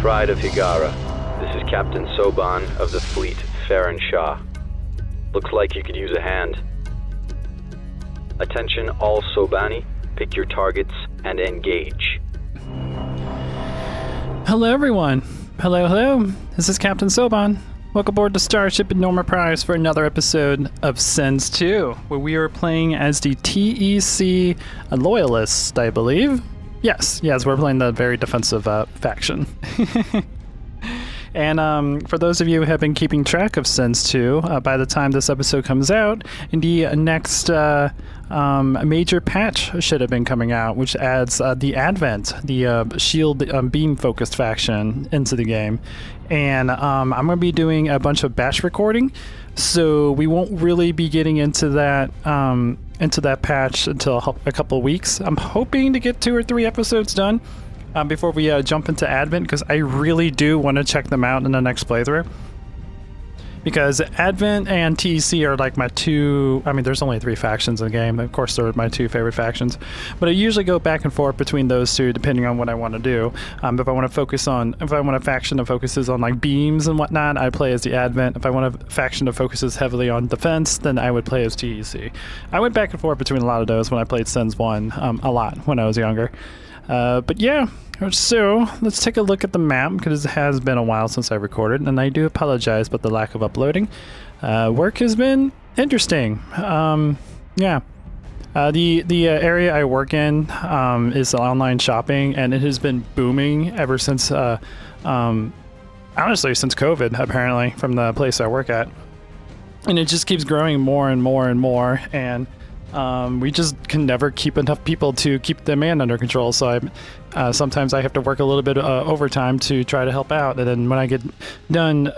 Pride of Higara. This is Captain Soban of the fleet, Farron Shah. Looks like you could use a hand. Attention all Sobani, pick your targets and engage. Hello everyone. Hello. This is Captain Soban. Welcome aboard the Starship Enterprise for another episode of Sins 2, where we are playing as the TEC Loyalists, I believe. Yes, we're playing the very defensive faction. And for those of you who have been keeping track of Sins 2, by the time this episode comes out, the next major patch should have been coming out, which adds the Advent, the shield beam-focused faction, into the game. And I'm going to be doing a bunch of batch recording, so we won't really be getting into that patch until a couple of weeks. I'm hoping to get 2 or 3 episodes done before we jump into Advent, because I really do want to check them out in the next playthrough. Because Advent and TEC are like my two, there's only 3 factions in the game. Of course, they're my 2 favorite factions. But I usually go back and forth between those 2 depending on what I want to do. If I want a faction that focuses on like beams and whatnot, I play as the Advent. If I want a faction that focuses heavily on defense, then I would play as TEC. I went back and forth between a lot of those when I played Sins 1 a lot when I was younger. But yeah, so let's take a look at the map, because it has been a while since I recorded, and I do apologize about the lack of uploading. Work has been interesting. The area I work in is online shopping, and it has been booming ever since, honestly, since COVID, apparently, from the place I work at. And it just keeps growing more and more and more, and we just can never keep enough people to keep demand under control. So sometimes I have to work a little bit overtime to try to help out. And then when I get done,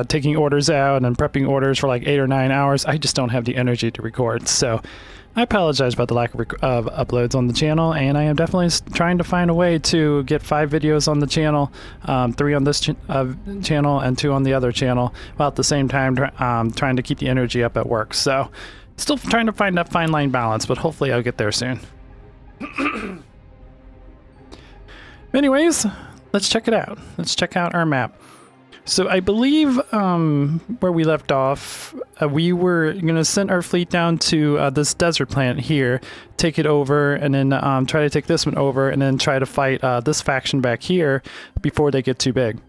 taking orders out and prepping orders for like 8 or 9 hours, I just don't have the energy to record. So I apologize about the lack of uploads on the channel, and I am definitely trying to find a way to get 5 videos on the channel, 3 on this channel and 2 on the other channel, while at the same time trying to keep the energy up at work. So still trying to find that fine line balance, but hopefully I'll get there soon. Anyways, let's check it out. Let's check out our map. So I believe where we left off, we were going to send our fleet down to this desert planet here, take it over, and then try to take this one over, and then try to fight this faction back here before they get too big.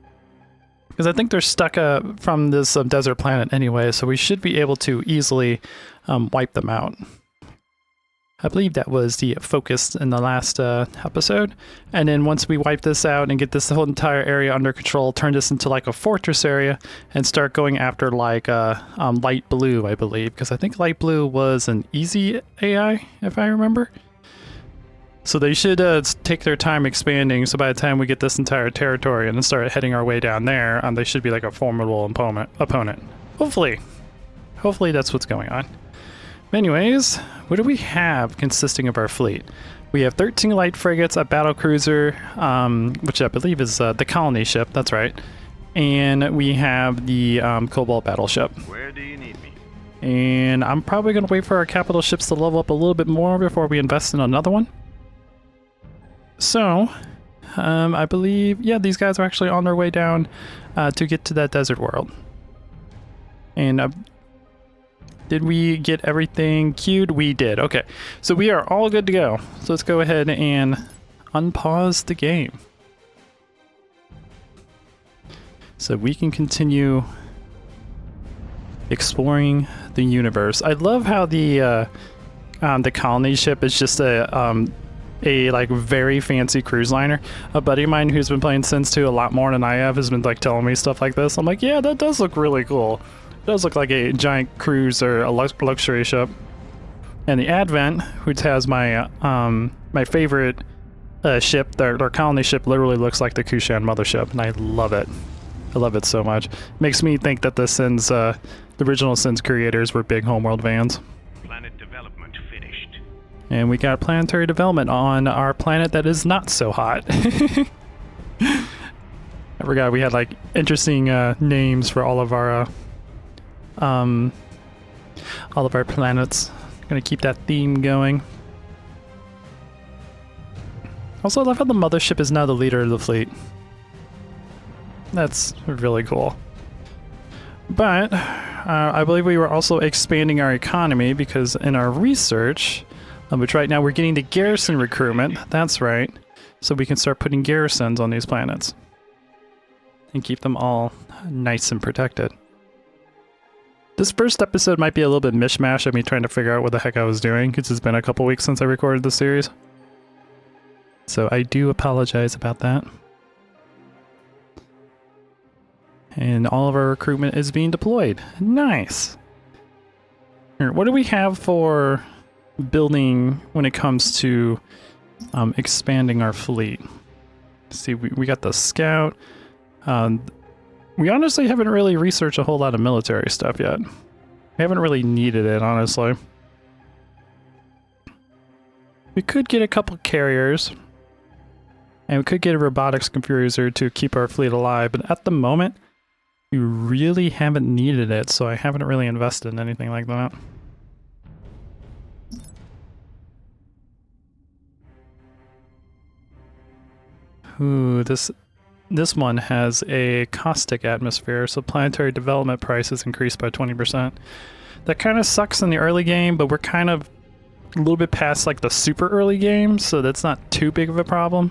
Because I think they're stuck from this desert planet anyway, so we should be able to easily wipe them out. I believe that was the focus in the last episode. And then once we wipe this out and get this whole entire area under control, turn this into like a fortress area and start going after like light blue, I believe. Because I think light blue was an easy AI, if I remember. So they should take their time expanding, so by the time we get this entire territory and then start heading our way down there, they should be like a formidable opponent. Hopefully that's what's going on. Anyways, what do we have consisting of our fleet? We have 13 light frigates, a battle cruiser, which I believe is the colony ship, that's right. And we have the Cobalt battleship. Where do you need me? And I'm probably going to wait for our capital ships to level up a little bit more before we invest in another one. So, I believe, these guys are actually on their way down to get to that desert world. And did we get everything queued? We did. Okay, so we are all good to go. So let's go ahead and unpause the game, so we can continue exploring the universe. I love how the colony ship is just a like very fancy cruise liner. A buddy of mine who's been playing Sins 2 a lot more than I have has been like telling me stuff like this. I'm like, yeah, that does look really cool. It does look like a giant cruise or a luxury ship. And the Advent, which has my my favorite ship, their colony ship, literally looks like the Kushan mothership, and I love it. I love it so much. Makes me think that the Sins, the original Sins creators were big homeworld fans. Planet development finished. And we got planetary development on our planet that is not so hot. I forgot we had like interesting names for all of our planets. Gonna keep that theme going. Also, I love how the mothership is now the leader of the fleet. That's really cool. But I believe we were also expanding our economy because in our research, which right now we're getting the garrison recruitment, that's right, so we can start putting garrisons on these planets and keep them all nice and protected. This first episode might be a little bit mishmash of me trying to figure out what the heck I was doing because it's been a couple weeks since I recorded the series. So I do apologize about that. And all of our recruitment is being deployed. Nice. Here, what do we have for building when it comes to expanding our fleet? See, we got the scout. We honestly haven't really researched a whole lot of military stuff yet. We haven't really needed it, honestly. We could get a couple carriers. And we could get a robotics confuser to keep our fleet alive, but at the moment, we really haven't needed it, so I haven't really invested in anything like that. Ooh, this one has a caustic atmosphere, so planetary development prices increased by 20%. That kind of sucks in the early game, but we're kind of a little bit past like the super early game, so that's not too big of a problem.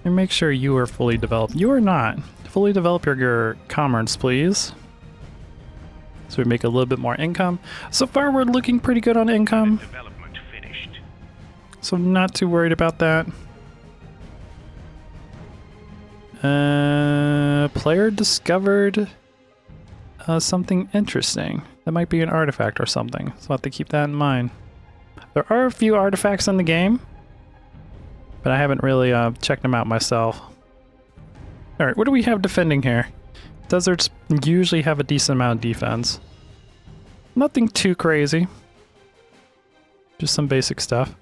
And make sure you are fully developed. You are not. Fully develop your commerce, please. So we make a little bit more income. So far, we're looking pretty good on income. Development finished. So I'm not too worried about that. Player discovered something interesting. That might be an artifact or something. So I'll have to keep that in mind. There are a few artifacts in the game, but I haven't really checked them out myself. Alright, what do we have defending here? Deserts usually have a decent amount of defense. Nothing too crazy. Just some basic stuff.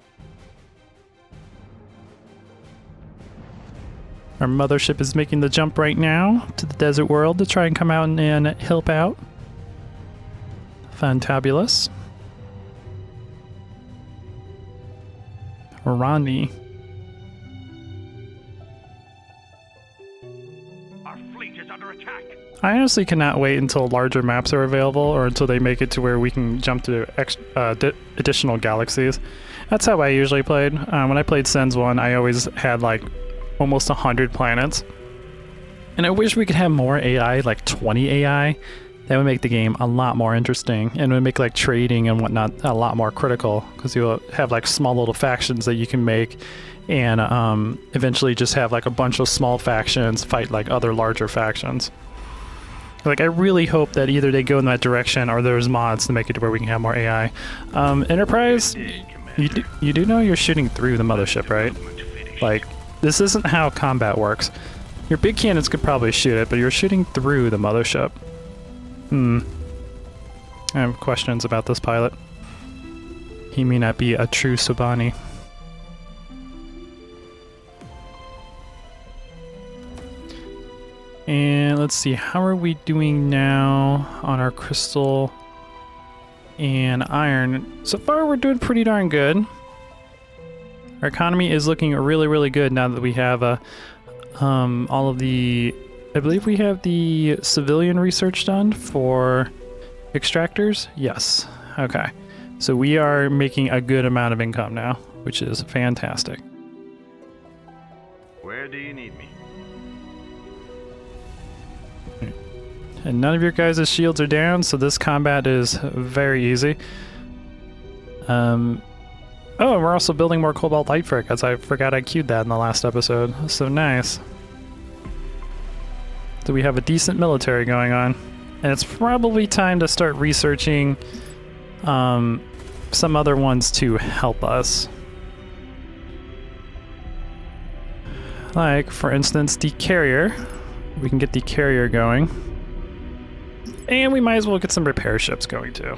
Our mothership is making the jump right now to the desert world to try and come out and help out. Fantabulous. Rani. Our fleet is under attack. I honestly cannot wait until larger maps are available or until they make it to where we can jump to additional galaxies. That's how I usually played. When I played Sens 1, I always had like almost 100 planets. And I wish we could have more AI, like 20 AI. That would make the game a lot more interesting and it would make like trading and whatnot a lot more critical because you'll have like small little factions that you can make and eventually just have like a bunch of small factions fight like other larger factions. Like I really hope that either they go in that direction or there's mods to make it to where we can have more AI. Enterprise, you do know you're shooting through the mothership, right? Like this isn't how combat works. Your big cannons could probably shoot it, but you're shooting through the mothership. I have questions about this pilot. He may not be a true Sobani. And let's see, how are we doing now on our crystal and iron? So far we're doing pretty darn good. Our economy is looking really, really good now that we have all of the... I believe we have the civilian research done for extractors. Yes. Okay. So we are making a good amount of income now, which is fantastic. Where do you need me? And none of your guys' shields are down, so this combat is very easy. Oh, and we're also building more Cobalt Light Frigates. I forgot I queued that in the last episode. So nice. So we have a decent military going on. And it's probably time to start researching some other ones to help us. Like, for instance, the carrier. We can get the carrier going. And we might as well get some repair ships going too.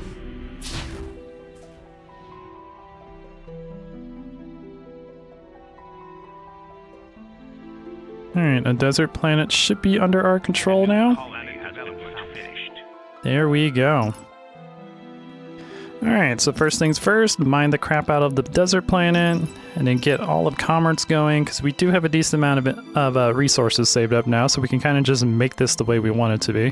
Alright, a desert planet should be under our control now. There we go. Alright, so first things first, mine the crap out of the desert planet, and then get all of commerce going, because we do have a decent amount of resources saved up now, so we can kind of just make this the way we want it to be.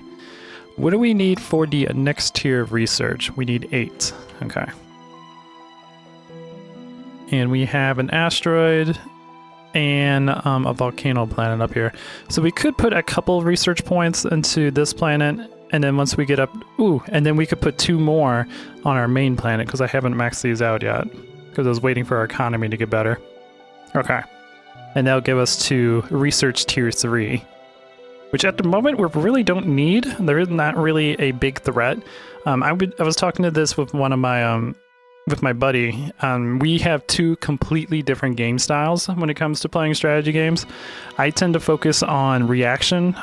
What do we need for the next tier of research? We need 8. Okay. And we have an asteroid and a volcano planet up here. So we could put a couple of research points into this planet, and then once we get up, and then we could put 2 more on our main planet, because I haven't maxed these out yet, because I was waiting for our economy to get better. Okay. And that'll give us to research tier 3, which at the moment we really don't need. There is not really a big threat. I was talking to this with one of my with my buddy. We have 2 completely different game styles when it comes to playing strategy games. I tend to focus on reaction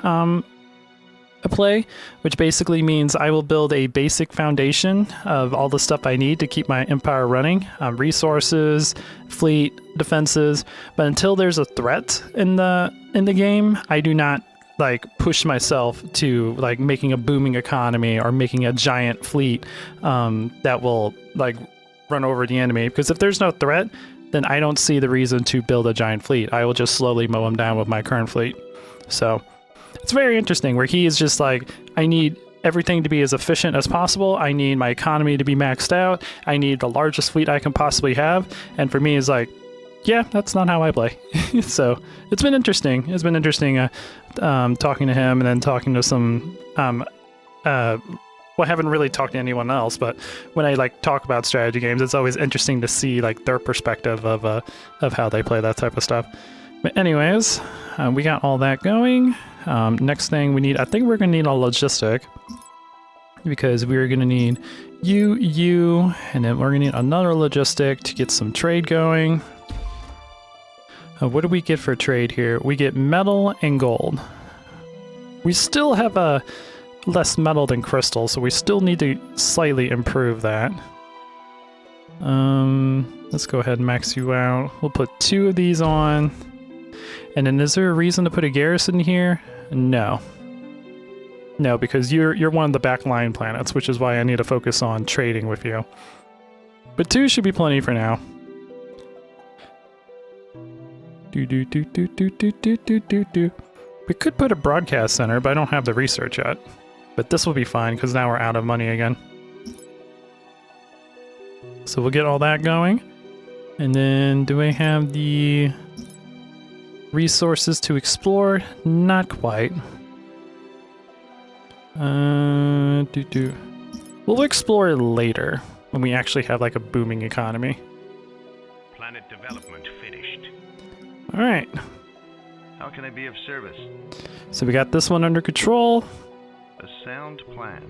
play, which basically means I will build a basic foundation of all the stuff I need to keep my empire running, resources, fleet, defenses. But until there's a threat in the game, I do not like push myself to like making a booming economy or making a giant fleet that will like run over the enemy, because if there's no threat, then I don't see the reason to build a giant fleet. I will just slowly mow them down with my current fleet. So it's very interesting where he is just like, I need everything to be as efficient as possible. I need my economy to be maxed out. I need the largest fleet I can possibly have. And for me, it's like, yeah, that's not how I play. So it's been interesting. It's been interesting talking to him and then talking to some well, I haven't really talked to anyone else, but when I like talk about strategy games, it's always interesting to see like their perspective of how they play that type of stuff. But anyways, we got all that going. Next thing we need, I think we're gonna need a logistic, because we're gonna need you, and then we're gonna need another logistic to get some trade going. What do we get for trade here? We get metal and gold. We still have a less metal than crystal, so we still need to slightly improve that. Let's go ahead and max you out. We'll put 2 of these on. And then is there a reason to put a garrison here? No. No, because you're one of the backline planets, which is why I need to focus on trading with you. But 2 should be plenty for now. We could put a broadcast center, but I don't have the research yet. But this will be fine, because now we're out of money again. So we'll get all that going. And then, do I have the resources to explore? Not quite. We'll explore later, when we actually have like a booming economy. Planet development finished. Alright. How can I be of service? So we got this one under control. A sound plan.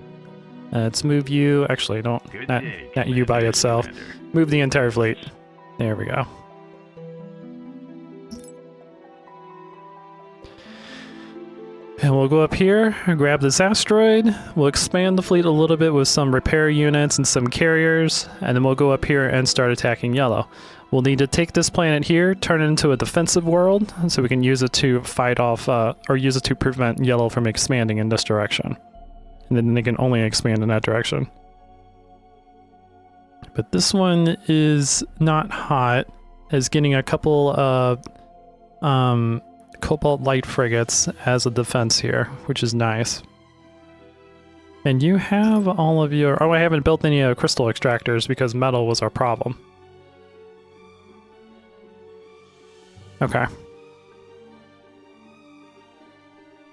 Let's move you. Actually, don't. Not you by itself. Commander. Move the entire fleet. There we go. And we'll go up here, grab this asteroid. We'll expand the fleet a little bit with some repair units and some carriers, and then we'll go up here and start attacking yellow. We'll need to take this planet here, turn it into a defensive world, so we can use it to fight off, or use it to prevent yellow from expanding in this direction. And then they can only expand in that direction. But this one is not hot, as getting a couple of Cobalt Light frigates as a defense here, which is nice. And you have all of your... Oh, I haven't built any crystal extractors because metal was our problem. Okay.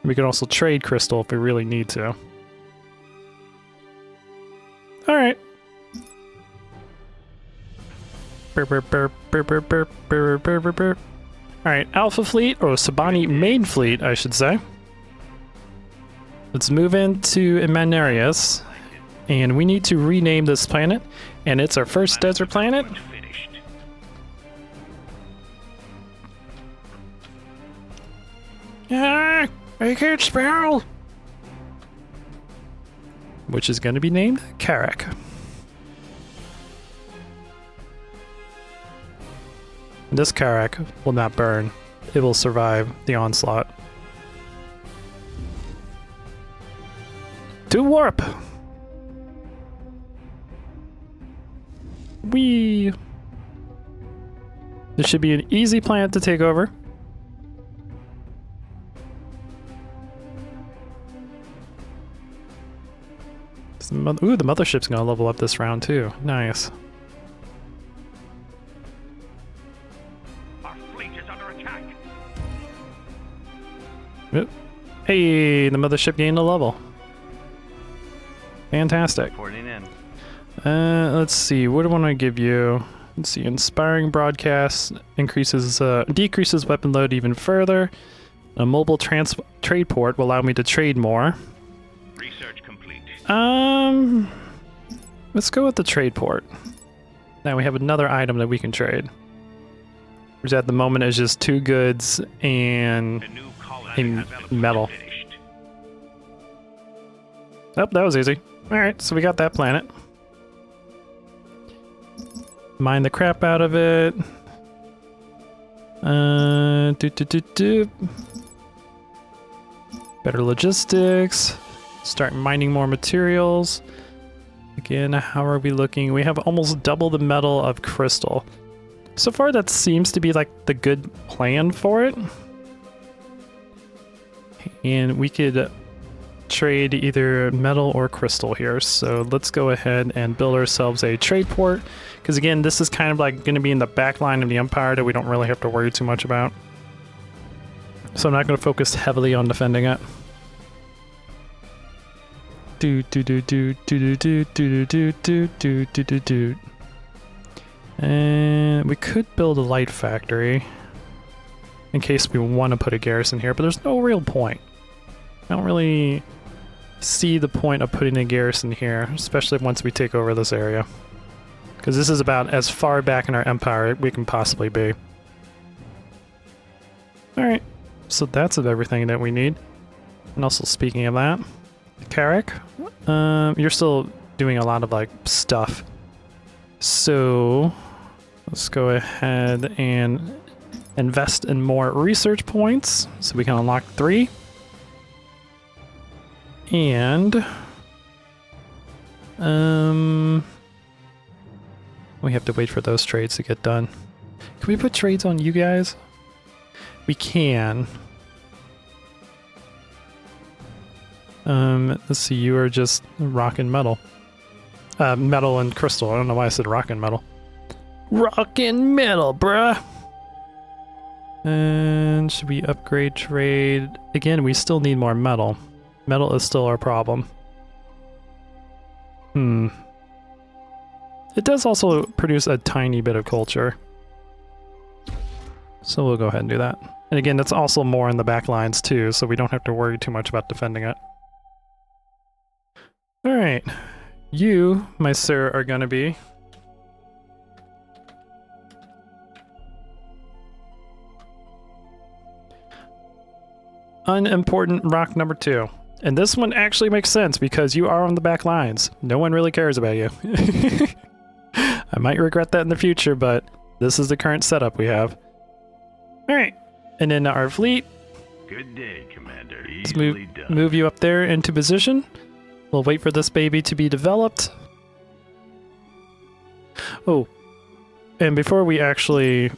We can also trade crystal if we really need to. Alright. Alright, Alpha Fleet, or Sabani Main Fleet, I should say. Let's move into Imanarius, and we need to rename this planet, and it's our first desert planet. Finished. Ah, I can't spell! Which is going to be named Karak. This Karak will not burn. It will survive the onslaught. To warp! Whee! This should be an easy planet to take over. Ooh, the mothership's gonna level up this round too. Nice. Our fleet is under attack. Oop. Hey, the mothership gained a level. Fantastic. Reporting in. Let's see. What do I want to give you? Let's see. Inspiring broadcast decreases weapon load even further. A mobile trade port will allow me to trade more. Research complete. Let's go with the trade port. Now we have another item that we can trade, which at the moment is just 2 goods and The new colony has metal. finished. Oh, that was easy. Alright, so we got that planet. Mine the crap out of it. Better logistics. Start mining more materials. Again, how are we looking? We have almost double the metal of crystal. So far, that seems to be like the good plan for it. And we could trade either metal or crystal here. So let's go ahead and build ourselves a trade port. Because again, this is kind of like going to be in the back line of the Empire that we don't really have to worry too much about. So I'm not going to focus heavily on defending it. And we could build a light factory in case we want to put a garrison here, but there's no real point. I don't really see the point of putting a garrison here, especially once we take over this area. Because this is about as far back in our empire we can possibly be. Alright, so that's of everything that we need. And also speaking of that, Carrick, you're still doing a lot of like stuff. So let's go ahead and invest in more research points so we can unlock 3. And we have to wait for those trades to get done. Can we put trades on you guys? We can. Let's see, you are just rock and metal. Metal and crystal. I don't know why I said rock and metal. Rock and metal, bruh! And should we upgrade trade? Again, we still need more metal. Metal is still our problem. It does also produce a tiny bit of culture. So we'll go ahead and do that. And again, that's also more in the back lines too, so we don't have to worry too much about defending it. Alright. You, my sir, are gonna be unimportant rock number 2. And this one actually makes sense because you are on the back lines. No one really cares about you. I might regret that in the future, but this is the current setup we have. Alright. And then our fleet. Good day, Commander. Let's Easily done. move you up there into position. We'll wait for this baby to be developed. Oh. And before we actually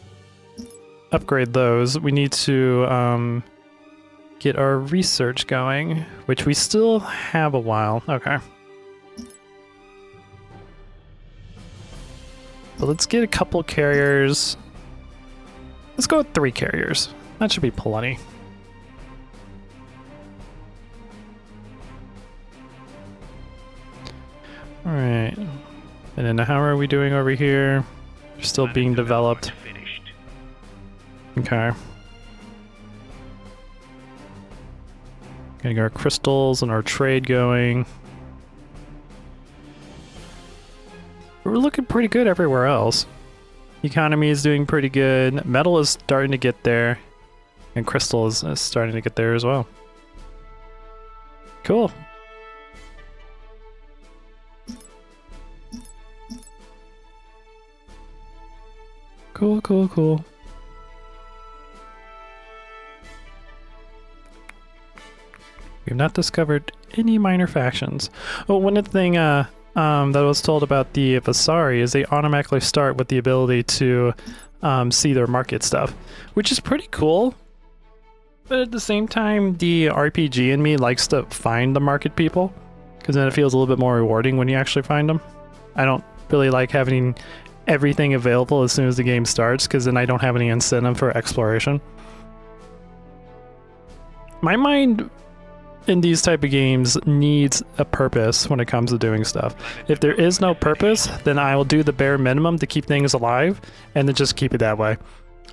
upgrade those, we need to get our research going, which we still have a while. Okay. So let's get a couple carriers. Let's go with 3 carriers. That should be plenty. Alright. And then how are we doing over here? They're still being developed. Finished. Okay. Getting our crystals and our trade going. We're looking pretty good everywhere else. Economy is doing pretty good. Metal is starting to get there. And crystal is starting to get there as well. Cool. Cool, cool, cool. We've not discovered any minor factions. Oh, one thing that I was told about the Vasari is they automatically start with the ability to see their market stuff, which is pretty cool. But at the same time, the RPG in me likes to find the market people, because then it feels a little bit more rewarding when you actually find them. I don't really like having everything available as soon as the game starts, because then I don't have any incentive for exploration. My mind in these type of games needs a purpose when it comes to doing stuff. If there is no purpose, then I will do the bare minimum to keep things alive, and then just keep it that way.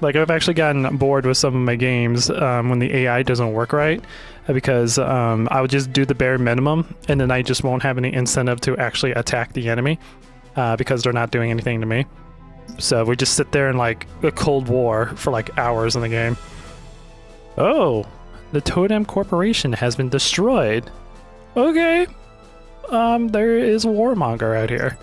Like, I've actually gotten bored with some of my games when the AI doesn't work right, because I would just do the bare minimum, and then I just won't have any incentive to actually attack the enemy, because they're not doing anything to me. So we just sit there in like a Cold War for like hours in the game. Oh, the Totem Corporation has been destroyed. Okay. There is a warmonger out here.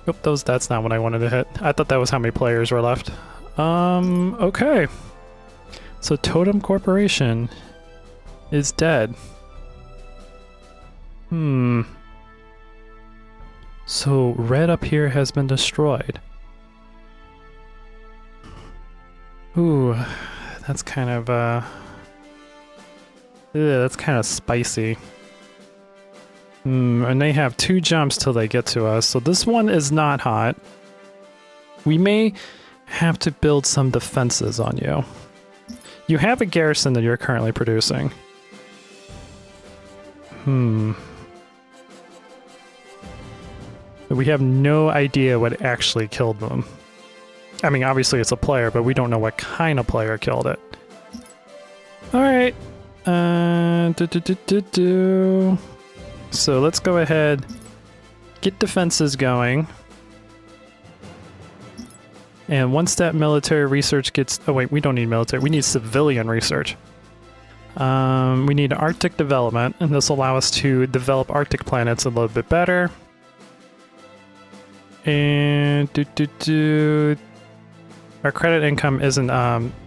Oop, that's not what I wanted to hit. I thought that was how many players were left. Okay. So Totem Corporation is dead. So red up here has been destroyed. Ooh, that's kind of that's kind of spicy. And they have 2 jumps till they get to us, so this one is not hot. We may have to build some defenses on you. You have a garrison that you're currently producing. We have no idea what actually killed them. I mean, obviously it's a player, but we don't know what kind of player killed it. Alright. So let's go ahead, get defenses going. And once that military research gets... Oh wait, we don't need military, we need civilian research. We need Arctic development, and this will allow us to develop Arctic planets a little bit better. And our credit income isn't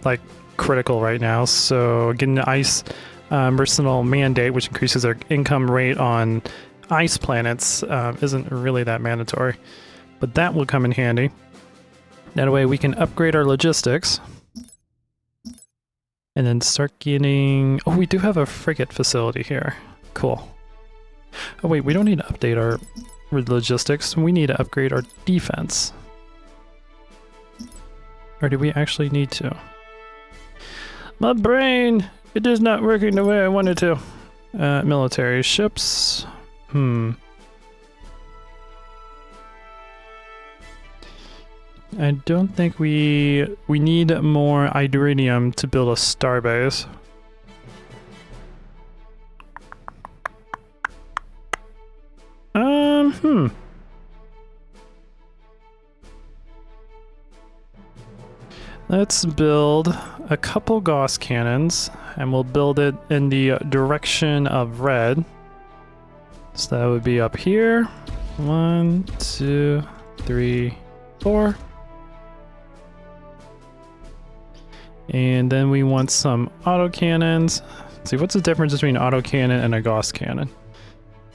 like critical right now, so getting the ice mercenal mandate, which increases our income rate on ice planets, isn't really that mandatory, but that will come in handy. That way we can upgrade our logistics and then start getting... Oh, we do have a frigate facility here. Cool. Oh wait, we don't need to update our logistics, we need to upgrade our defense. Or do we actually need to? My brain! It is not working the way I wanted to. Military ships. I don't think we need more Idurium to build a starbase. Let's build a couple Gauss cannons, and we'll build it in the direction of red. So that would be up here. 1, 2, 3, 4. And then we want some autocannons. Let's see, what's the difference between autocannon and a Gauss cannon?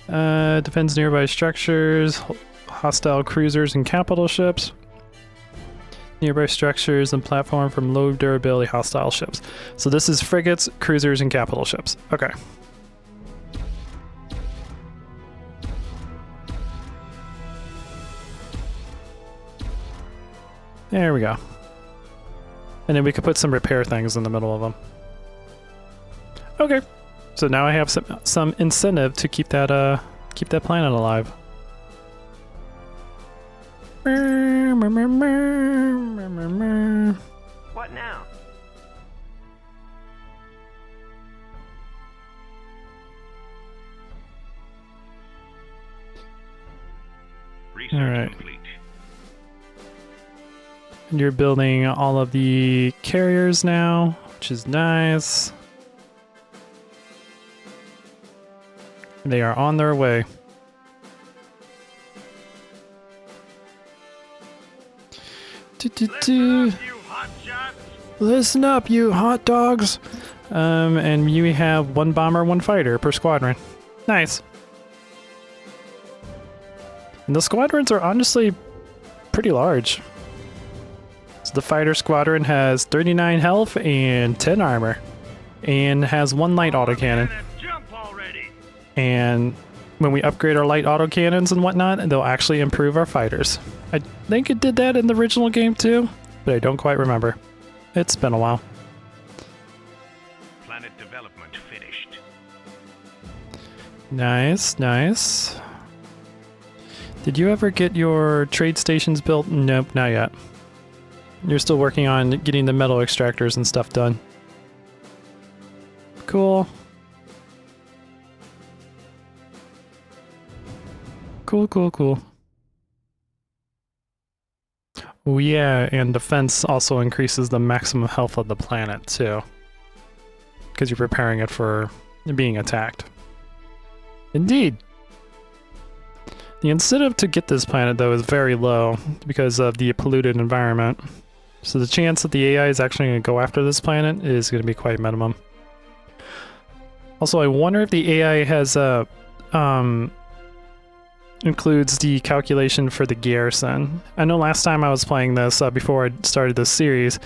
Defends nearby structures, hostile cruisers and capital ships. Nearby structures and platform from low durability hostile ships. So this is frigates, cruisers, and capital ships. Okay. There we go. And then we could put some repair things in the middle of them. Okay. So now I have some incentive to keep that planet alive. What now? Research All right. complete. And you're building all of the carriers now, which is nice. They are on their way. Listen up, you hotshots! Listen up, you hot dogs! And you have 1 bomber, 1 fighter per squadron. Nice. And the squadrons are honestly pretty large. So the fighter squadron has 39 health and 10 armor, and has 1 light autocannon. Jump already! And when we upgrade our light autocannons and whatnot, they'll actually improve our fighters. I think it did that in the original game too, but I don't quite remember. It's been a while. Planet development finished. Nice, nice. Did you ever get your trade stations built? Nope, not yet. You're still working on getting the metal extractors and stuff done. Cool. Cool, cool, cool. Oh yeah, and defense also increases the maximum health of the planet too. Because you're preparing it for being attacked. Indeed. The incentive to get this planet though is very low because of the polluted environment. So the chance that the AI is actually going to go after this planet is going to be quite minimum. Also, I wonder if the AI has includes the calculation for the garrison. I know last time I was playing this, before I started this series,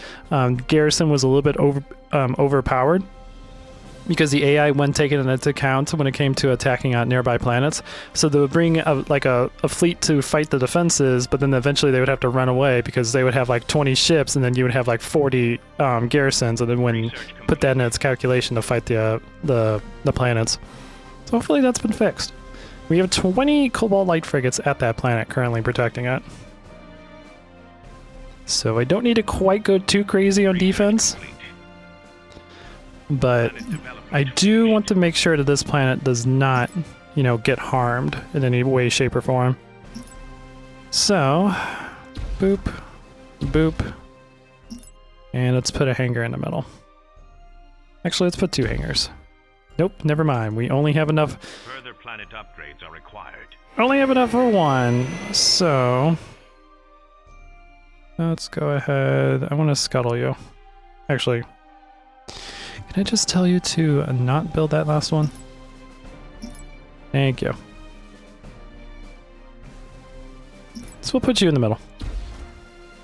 garrison was a little bit overpowered because the AI wasn't taken into account when it came to attacking nearby planets. So they would bring a fleet to fight the defenses, but then eventually they would have to run away because they would have like 20 ships, and then you would have like 40 garrisons, and then when put that in its calculation to fight the planets. So hopefully that's been fixed. We have 20 Cobalt Light frigates at that planet currently protecting it. So I don't need to quite go too crazy on defense, but I do want to make sure that this planet does not, you know, get harmed in any way, shape, or form. So, boop, boop, and let's put a hangar in the middle. Actually, let's put 2 hangars. Nope, never mind. We only have enough. Further planet upgrades are required. Only have enough for 1, so let's go ahead. I want to scuttle you. Actually, can I just tell you to not build that last one? Thank you. So we'll put you in the middle.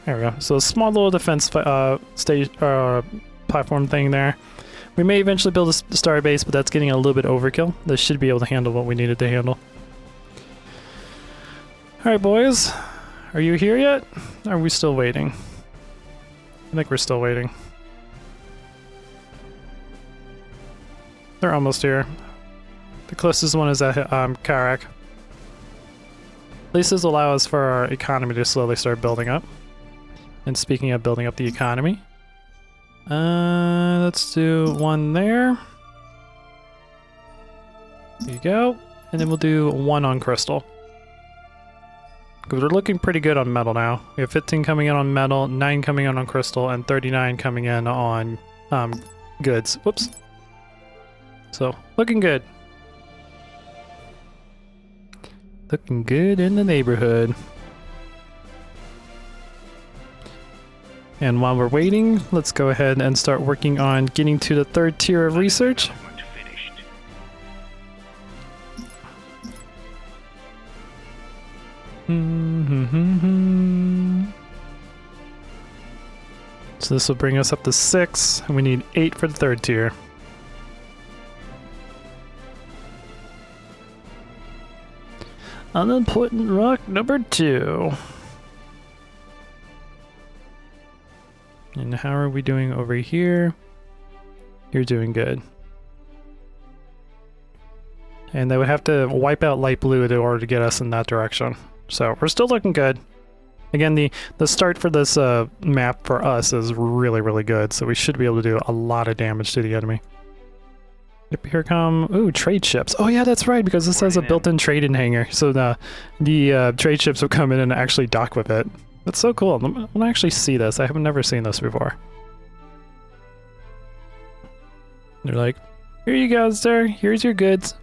There we go. So a small little defense stage platform thing there. We may eventually build a star base, but that's getting a little bit overkill. This should be able to handle what we needed to handle. Alright boys, are you here yet? Are we still waiting? I think we're still waiting. They're almost here. The closest one is at Karak. At least this will allow us for our economy to slowly start building up. And speaking of building up the economy, let's do 1 there. There you go. And then we'll do 1 on crystal. Because we're looking pretty good on metal now. We have 15 coming in on metal, 9 coming in on crystal, and 39 coming in on goods. Whoops. So, looking good. Looking good in the neighborhood. And while we're waiting, let's go ahead and start working on getting to the 3rd tier of research. So this will bring us up to 6, and we need 8 for the 3rd tier. Unimportant rock number 2. And how are we doing over here? You're doing good. And they would have to wipe out light blue in order to get us in that direction. So we're still looking good. Again, the start for this map for us is really, really good. So we should be able to do a lot of damage to the enemy. Yep, here come, ooh, trade ships. Oh yeah, that's right, because this has a built-in trade-in hangar. So the trade ships will come in and actually dock with it. That's so cool. I want to actually see this. I have never seen this before. They're like, here you go, sir. Here's your goods.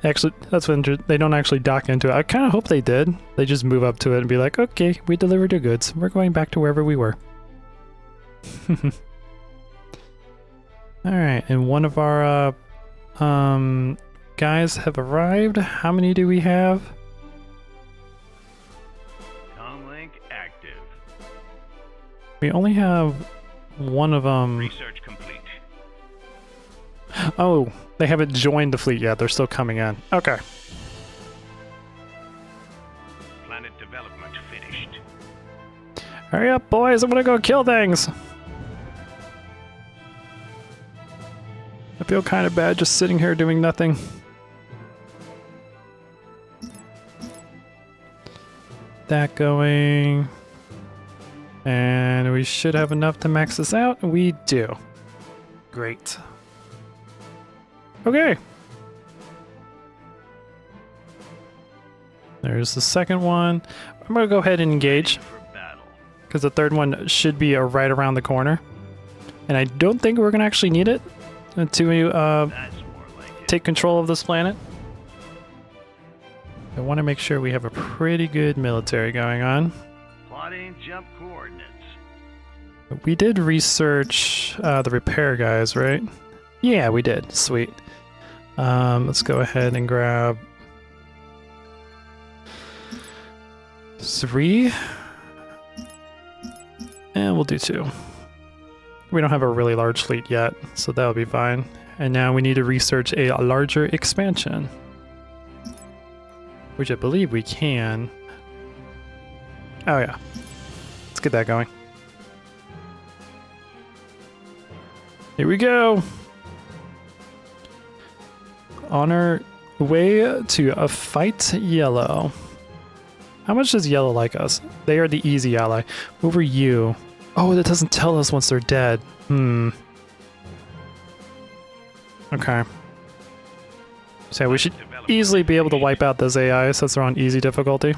Actually, that's when they don't actually dock into it. I kind of hope they did. They just move up to it and be like, okay, we delivered your goods. We're going back to wherever we were. Alright, and one of our guys have arrived. How many do we have? Comlink active. We only have one of them. Research complete. Oh, they haven't joined the fleet yet. They're still coming in. Okay. Planet development finished. Hurry up, boys. I'm gonna go kill things. I feel kind of bad just sitting here doing nothing. That going. And we should have enough to max this out. We do. Great. Okay. There's the second one. I'm going to go ahead and engage, For battle. because the third one should be right around the corner. And I don't think we're going to actually need it to That's more like it. take control of this planet. I want to make sure we have a pretty good military going on. Plotting jump coordinates. We did research the repair guys, right? Yeah, we did. Sweet. Let's go ahead and grab 3. And we'll do 2. We don't have a really large fleet yet, so that'll be fine. And now we need to research a larger expansion, which I believe we can. Oh yeah. Let's get that going. Here we go. On our way to a fight Yellow. How much does Yellow like us? They are the easy ally. Over you. Oh, that doesn't tell us once they're dead. Okay. So we should easily be able to wipe out those AI since they're on easy difficulty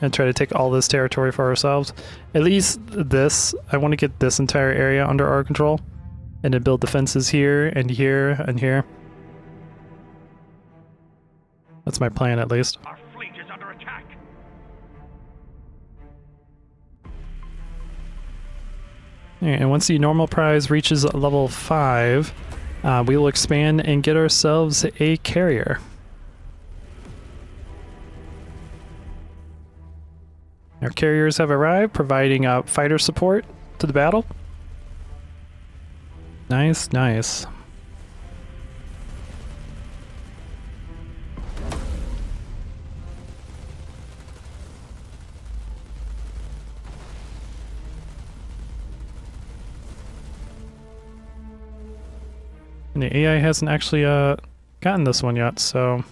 and try to take all this territory for ourselves. At least this. I want to get this entire area under our control and then build defenses here and here and here. That's my plan, at least. Our fleet is under attack. And once the normal prize reaches level 5, we will expand and get ourselves a carrier. Our carriers have arrived, providing fighter support to the battle. Nice, nice. And the AI hasn't actually gotten this one yet, so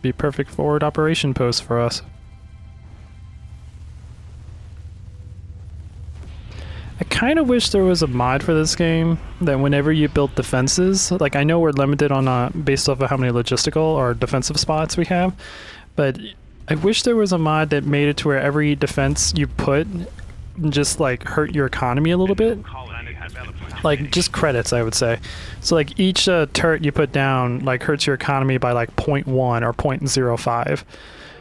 be perfect forward operation post for us. I kind of wish there was a mod for this game that whenever you build defenses, like I know we're limited on based off of how many logistical or defensive spots we have, but I wish there was a mod that made it to where every defense you put just like hurt your economy a little bit. Like just credits, I would say. So like each turret you put down like hurts your economy by like 0.1 or 0.05.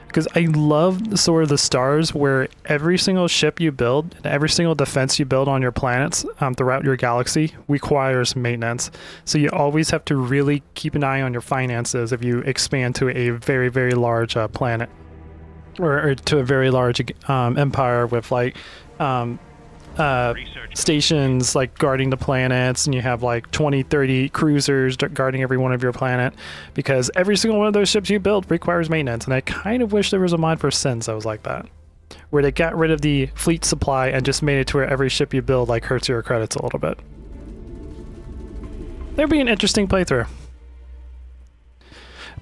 Because I love sort of the stars where every single ship you build and every single defense you build on your planets throughout your galaxy requires maintenance. So you always have to really keep an eye on your finances if you expand to a very, very large planet. Or to a very large empire with like stations like guarding the planets, and you have like 20-30 cruisers guarding every one of your planet, because every single one of those ships you build requires maintenance. And I kind of wish there was a mod for Sins that was like that, where they got rid of the fleet supply and just made it to where every ship you build like hurts your credits a little bit. That'd be an interesting playthrough.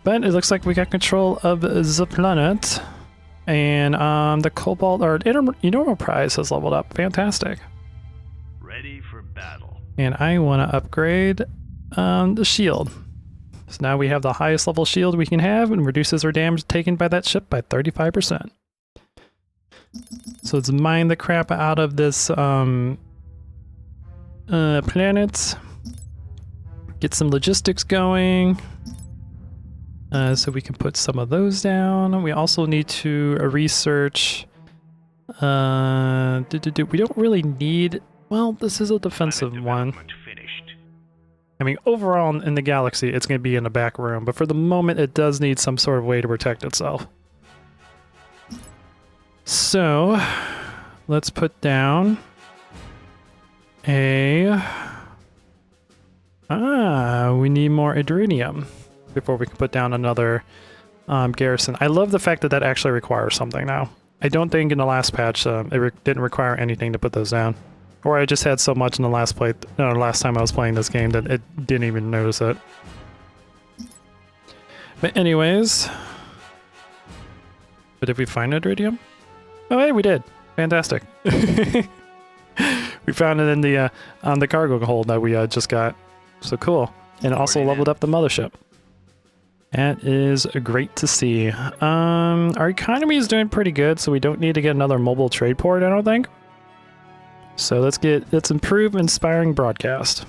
But it looks like we got control of the planet. And the Cobalt, or Enormal Prize has leveled up. Fantastic. Ready for battle. And I want to upgrade the shield. So now we have the highest level shield we can have and reduces our damage taken by that ship by 35%. So let's mine the crap out of this planet. Get some logistics going. So we can put some of those down. We also need to research. We don't really need. Well, this is a defensive one. Finished. I mean, overall in the galaxy, it's going to be in the back room, but for the moment, it does need some sort of way to protect itself. So, let's put down a... we need more iridium before we can put down another garrison. I love the fact that that actually requires something now. I don't think in the last patch didn't require anything to put those down. Or I just had so much in the last time I was playing this game that it didn't even notice it. But anyways... But did we find iridium? Oh hey, we did! Fantastic. We found it in the on the cargo hold that we just got. So cool. And it also leveled up the mothership. That is great to see. Our economy is doing pretty good, so we don't need to get another mobile trade port, I don't think. So let's improve inspiring broadcast.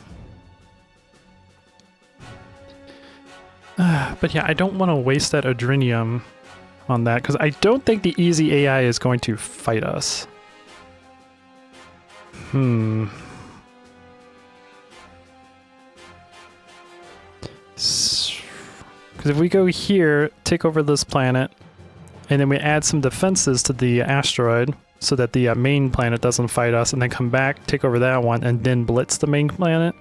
But yeah, I don't want to waste that adrenium on that, because I don't think the easy AI is going to fight us. Because if we go here, take over this planet, and then we add some defenses to the asteroid so that the main planet doesn't fight us, and then come back, take over that one, and then blitz the main planet.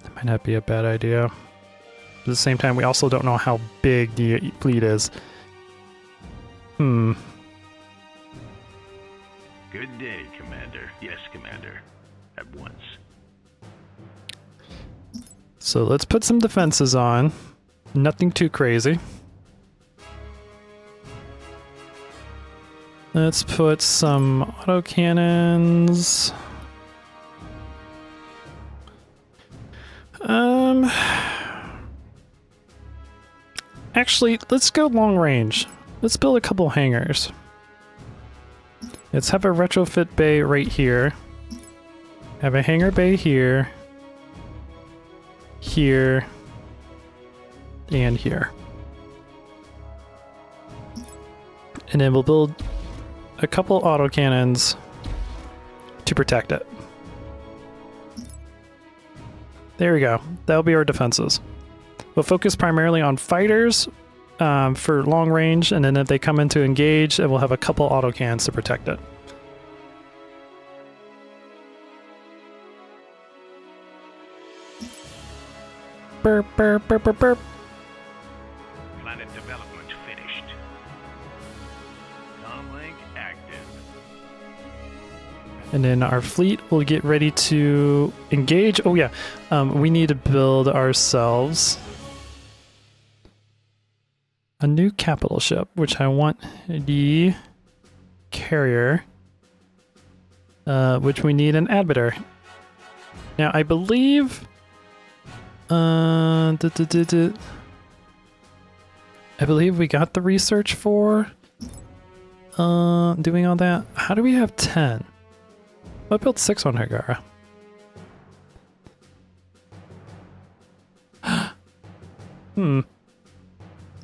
That might not be a bad idea. At the same time, we also don't know how big the fleet is. Good day, Commander. Yes, Commander. At once. So let's put some defenses on. Nothing too crazy. Let's put some autocannons. Actually, let's go long range. Let's build a couple hangars. Let's have a retrofit bay right here. Have a hangar bay here. Here. And here. And then we'll build a couple autocannons to protect it. There we go. That'll be our defenses. We'll focus primarily on fighters for long range, and then if they come in to engage, we'll have a couple autocannons to protect it. Burp, burp, burp, burp, burp. Planet development finished. Comlink active. And then our fleet will get ready to engage. Oh yeah, we need to build ourselves a new capital ship, which I want the carrier, which we need an arbiter. Now I believe, I believe we got the research for doing all that. How do we have 10? I built 6 on Hagara.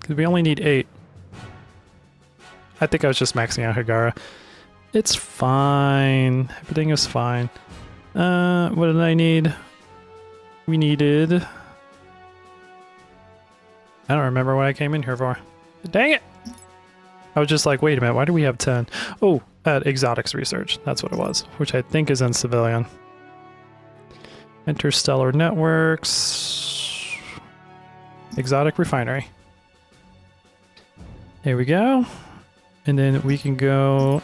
Because we only need 8. I think I was just maxing out Hagara. It's fine. Everything is fine. What did I need? We needed... I don't remember what I came in here for. Dang it! I was just like, wait a minute, why do we have 10? Oh, exotics research. That's what it was, which I think is in civilian. Interstellar networks. Exotic refinery. There we go. And then we can go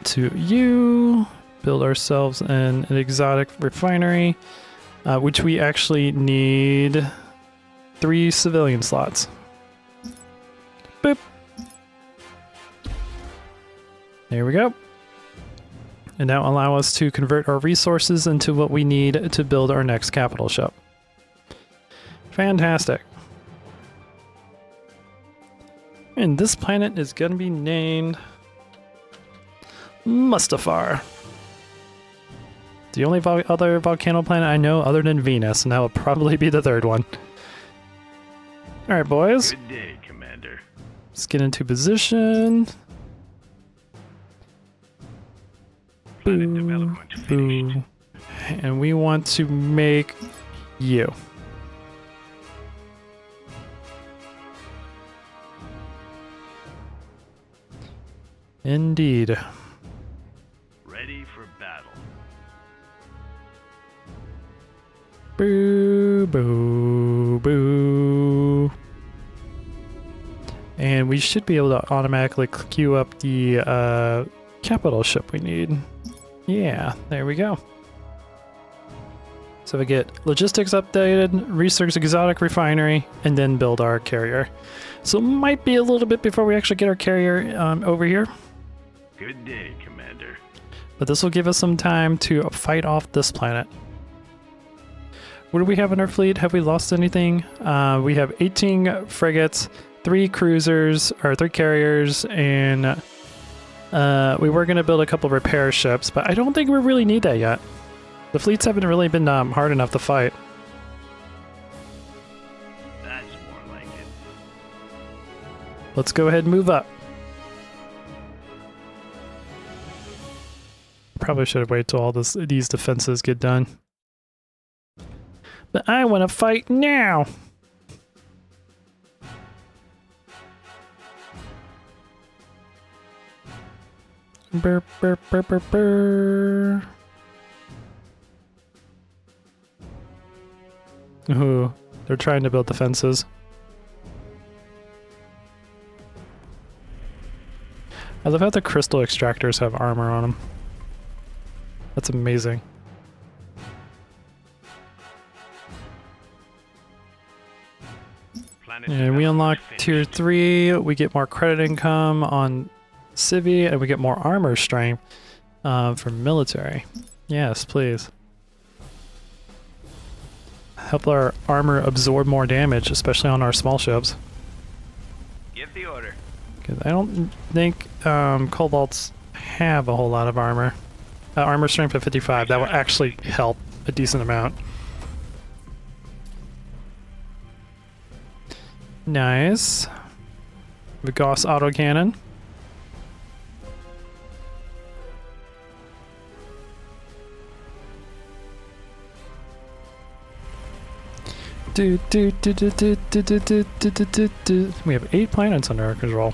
to you, build ourselves an exotic refinery, which we actually need 3 civilian slots. Boop. There we go. And that will allow us to convert our resources into what we need to build our next capital ship. Fantastic. And this planet is going to be named Mustafar. The only other volcano planet I know other than Venus, and that will probably be the 3rd one. Alright, boys. Good day, Commander. Let's get into position. Planet development finished. And we want to make you. Indeed. Ready for battle. Boo, boo, boo. And we should be able to automatically queue up the capital ship we need. Yeah, there we go. So we get logistics updated, research exotic refinery, and then build our carrier. So it might be a little bit before we actually get our carrier over here. Good day, Commander. But this will give us some time to fight off this planet. What do we have in our fleet? Have we lost anything? We have 18 frigates, 3 cruisers, or 3 carriers, and we were going to build a couple repair ships, but I don't think we really need that yet. The fleets haven't really been hard enough to fight. That's more like it. Let's go ahead and move up. Probably should have waited till all these defenses get done. But I want to fight now! Burr, burr, burr, burr, burr. Ooh, they're trying to build defenses. I love how the crystal extractors have armor on them. That's amazing. And we unlock tier 3, we get more credit income on Civi, and we get more armor strength for military. Yes, please. Help our armor absorb more damage, especially on our small ships. Give the order. Because I don't think Cobalts have a whole lot of armor. Armor strength at 55, that will actually help a decent amount. Nice. The Gauss autocannon. We have 8 planets under our control.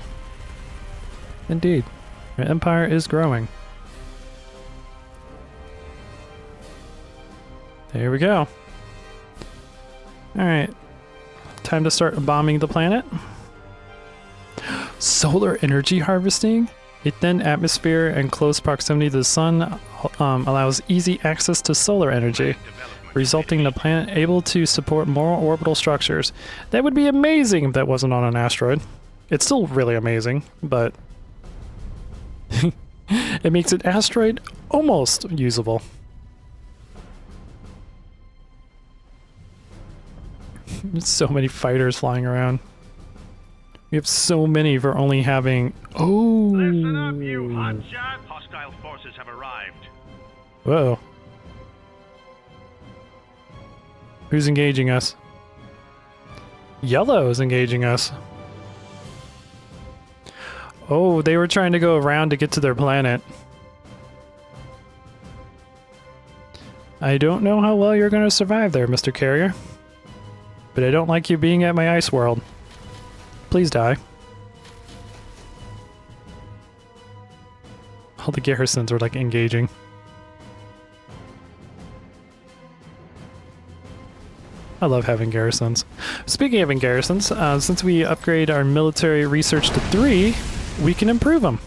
Indeed. Our empire is growing. There we go. Alright. Time to start bombing the planet. Solar energy harvesting? A thin atmosphere and close proximity to the sun allows easy access to solar energy, resulting in the planet able to support more orbital structures. That would be amazing if that wasn't on an asteroid. It's still really amazing, but it makes an asteroid almost usable. So many fighters flying around. We have so many for only having... Oh! Listen up, you hotshot! Hostile forces have arrived. Whoa. Who's engaging us? Yellow is engaging us. Oh, they were trying to go around to get to their planet. I don't know how well you're going to survive there, Mr. Carrier. But I don't like you being at my ice world. Please die. All the garrisons are like engaging. I love having garrisons. Speaking of garrisons, since we upgrade our military research to 3, we can improve them.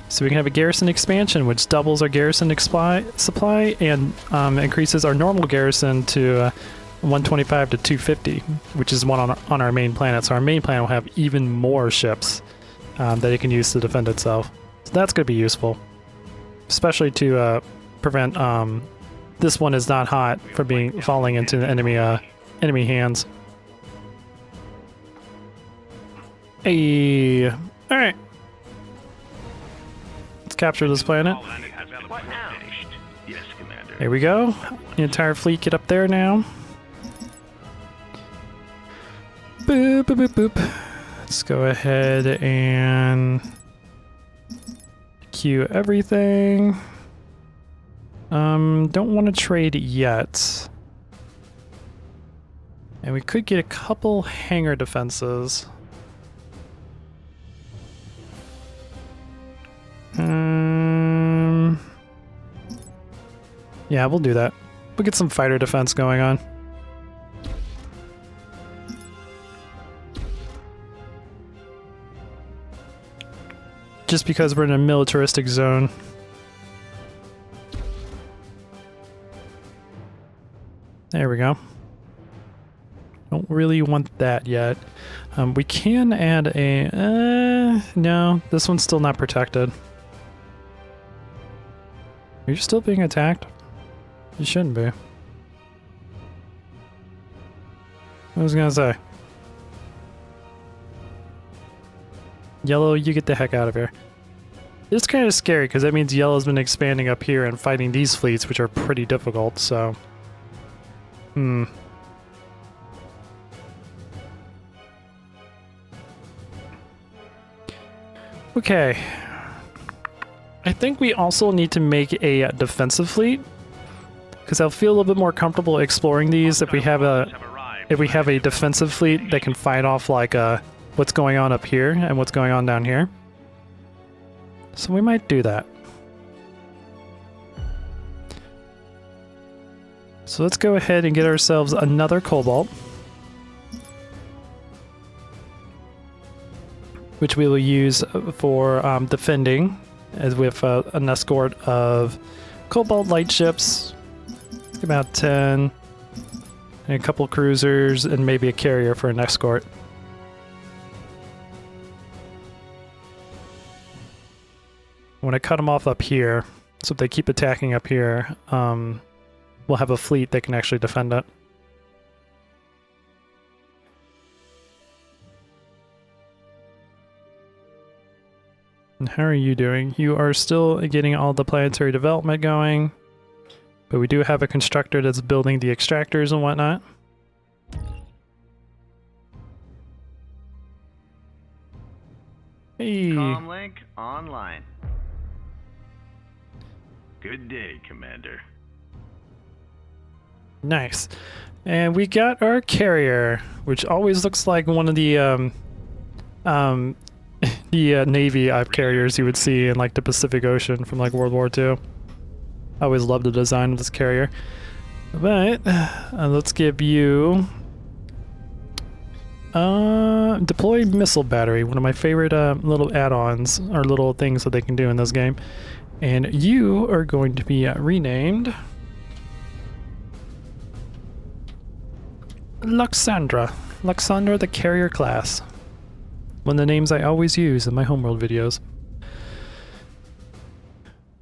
So we can have a garrison expansion, which doubles our garrison supply and increases our normal garrison to 125 to 250, which is one on our main planet. So our main planet will have even more ships that it can use to defend itself. So that's going to be useful, especially to prevent this one is not hot from falling into the enemy hands. Hey, all right. Let's capture this planet. Yes, Commander. There we go. The entire fleet get up there now. Boop, boop, boop, boop. Let's go ahead and queue everything. Don't want to trade yet. And we could get a couple hangar defenses. Yeah, we'll do that. We'll get some fighter defense going on. Just because we're in a militaristic zone. There we go. Don't really want that yet. We can add a... no, this one's still not protected. Are you still being attacked? You shouldn't be. I was gonna say. Yellow, you get the heck out of here. It's kind of scary because that means Yellow's been expanding up here and fighting these fleets, which are pretty difficult, so... Okay. I think we also need to make a defensive fleet, because I'll feel a little bit more comfortable exploring these if we have a defensive fleet that can fight off like what's going on up here and what's going on down here. So we might do that. So let's go ahead and get ourselves another Cobalt, which we will use for defending, as with an escort of Cobalt light ships, about 10, and a couple cruisers, and maybe a carrier for an escort. When I cut them off up here, so if they keep attacking up here, we'll have a fleet that can actually defend it. And how are you doing? You are still getting all the planetary development going, but we do have a constructor that's building the extractors and whatnot. Hey! Comlink online. Good day, Commander. Nice. And we got our carrier, which always looks like one of the Navy carriers you would see in like the Pacific Ocean from like World War II. I always loved the design of this carrier. But let's give you deploy missile battery, one of my favorite little add-ons or little things that they can do in this game. And you are going to be renamed Luxandra. Luxandra the carrier class. One of the names I always use in my homeworld videos.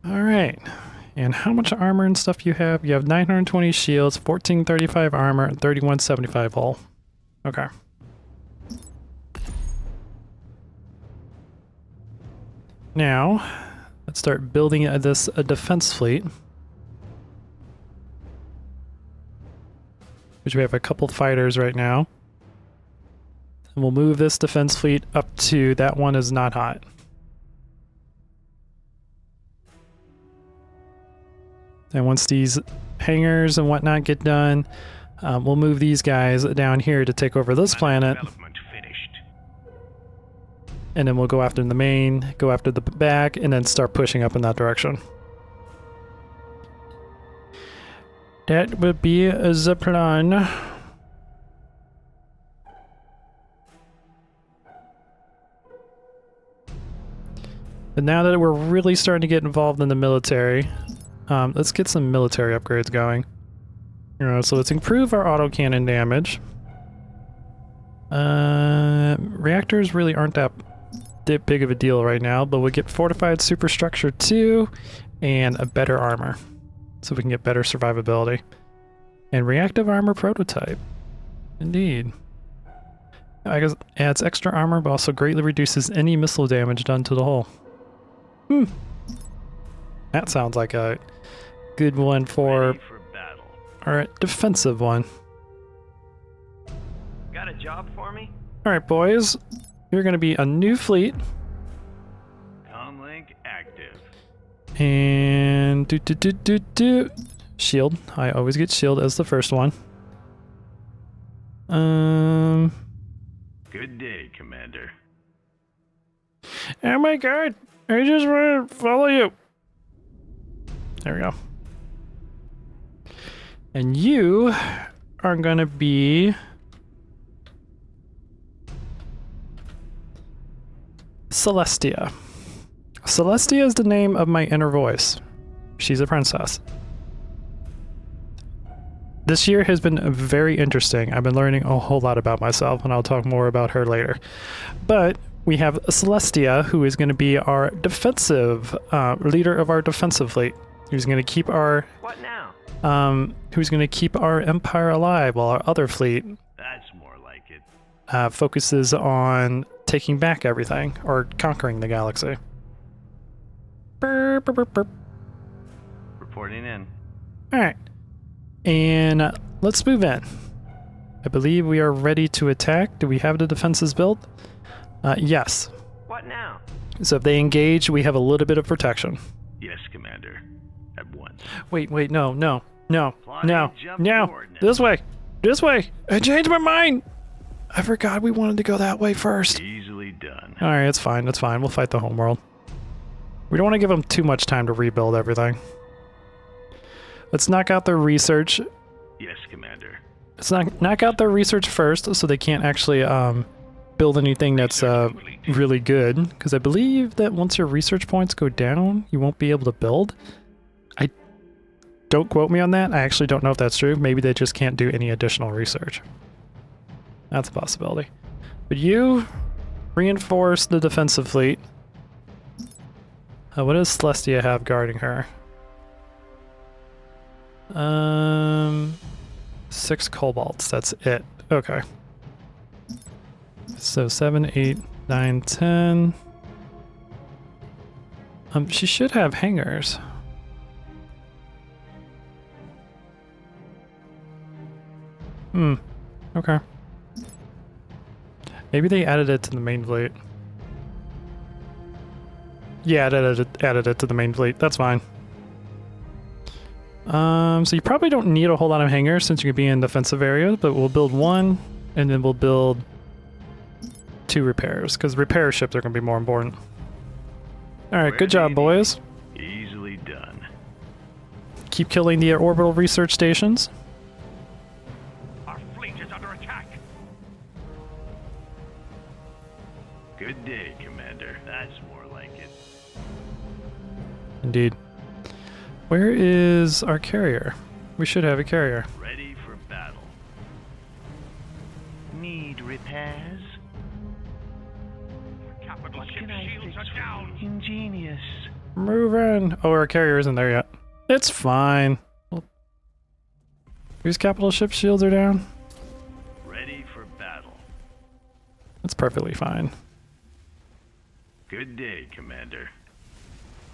Alright. And how much armor and stuff you have? You have 920 shields, 1435 armor, and 3175 hull. Okay. Now, let's start building this defense fleet. Which we have a couple fighters right now. And we'll move this defense fleet up to that one is not hot. And once these hangars and whatnot get done, we'll move these guys down here to take over this planet. And then we'll go after the main, go after the back, and then start pushing up in that direction. That would be the plan. But now that we're really starting to get involved in the military, let's get some military upgrades going. So let's improve our autocannon damage. Reactors really aren't that big of a deal right now, but we'll get fortified superstructure 2 and a better armor, so we can get better survivability. And reactive armor prototype. Indeed. I guess adds extra armor, but also greatly reduces any missile damage done to the hull. That sounds like a good one for our defensive one. Got a job for me? Alright, boys. You're going to be a new fleet. Comlink active. And shield. I always get shield as the first one. Good day, Commander. Oh my god! I just want to follow you. There we go. And you are gonna be Celestia. Celestia is the name of my inner voice. She's a princess. This year has been very interesting. I've been learning a whole lot about myself, and I'll talk more about her later. But we have Celestia, who is going to be our defensive leader of our defensive fleet. Who's going to keep our What now? who's going to keep our empire alive, while our other fleet That's more like it. focuses on taking back everything or conquering the galaxy. Burp, burp, burp, burp. Reporting in. All right, and let's move in. I believe we are ready to attack. Do we have the defenses built? Yes. What now? So if they engage, we have a little bit of protection. Yes, Commander. At once. Wait, no. Plotting jump coordinates. This way. I changed my mind. I forgot we wanted to go that way first. Easily done. All right, it's fine. We'll fight the homeworld. We don't want to give them too much time to rebuild everything. Let's knock out their research. Yes, Commander. Let's knock out their research first, so they can't actually build anything that's really good. Because I believe that once your research points go down, you won't be able to build. Don't quote me on that. I actually don't know if that's true. Maybe they just can't do any additional research. That's a possibility. But you reinforce the defensive fleet. What does Celestia have guarding her? 6 kobolds. That's it. Okay. So 7, 8, 9, 10. She should have hangars. Okay. Maybe they added it to the main fleet. Yeah, it added it to the main fleet. That's fine. So you probably don't need a whole lot of hangars since you can be in defensive areas, but we'll build 1, and then we'll build 2 repairs, because repair ships are going to be more important. Alright, good job, boys. Easily done. Keep killing the orbital research stations. Our fleet is under attack. Good day, Commander. That's more like it. Indeed. Where is our carrier? We should have a carrier. Ready for battle. Need repairs? Capital What ship can I shields fix are for down. you? Ingenious. Move in. Oh, our carrier isn't there yet. It's fine. Whose capital ship shields are down? Ready for battle. That's perfectly fine. Good day, Commander.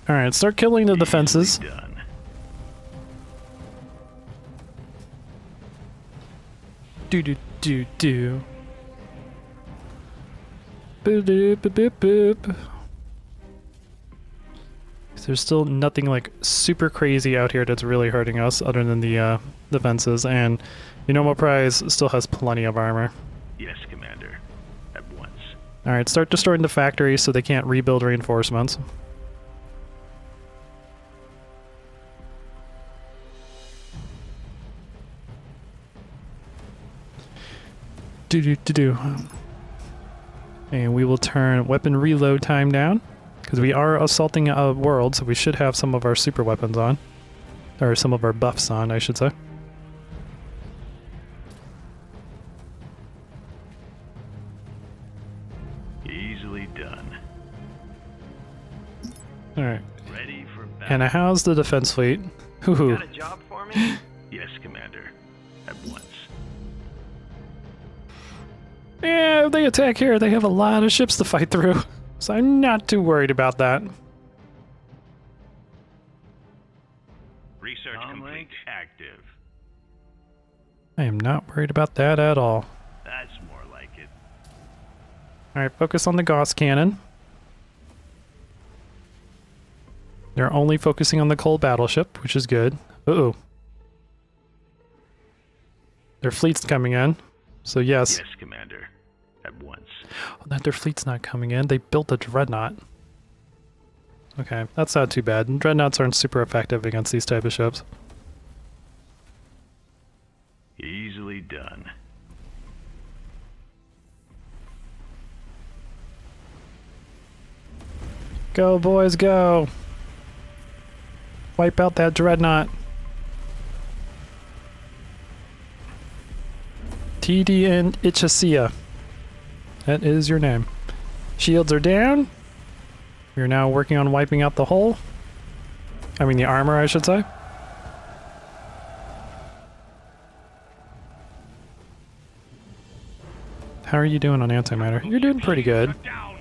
Alright, start killing the defenses. Easily done. Do. Boop, boop, boop, boop. There's still nothing like super crazy out here that's really hurting us other than the defenses, and the normal prize still has plenty of armor. Yes, Commander. At once. Alright, start destroying the factories so they can't rebuild reinforcements. Do. And we will turn weapon reload time down, because we are assaulting a world, so we should have some of our super weapons on. Or some of our buffs on, I should say. Easily done. Alright. Ready for battle. And how's the defense fleet? Hoo-hoo. Got a job for me? Yes, Commander. At once. Yeah, if they attack here, they have a lot of ships to fight through. So I'm not too worried about that. Research complete. Link active. I am not worried about that at all. That's more like it. Alright, focus on the Gauss cannon. They're only focusing on the coal battleship, which is good. Uh-oh. Their fleet's coming in. So yes. Yes, Commander. At once. Oh, that their fleet's not coming in. They built a dreadnought. Okay, that's not too bad. Dreadnoughts aren't super effective against these type of ships. Easily done. Go, boys, go! Wipe out that dreadnought. TD and Ichisia. That is your name. Shields are down. We're now working on wiping out the hull. I mean the armor, I should say. How are you doing on antimatter? You're doing pretty good. Down.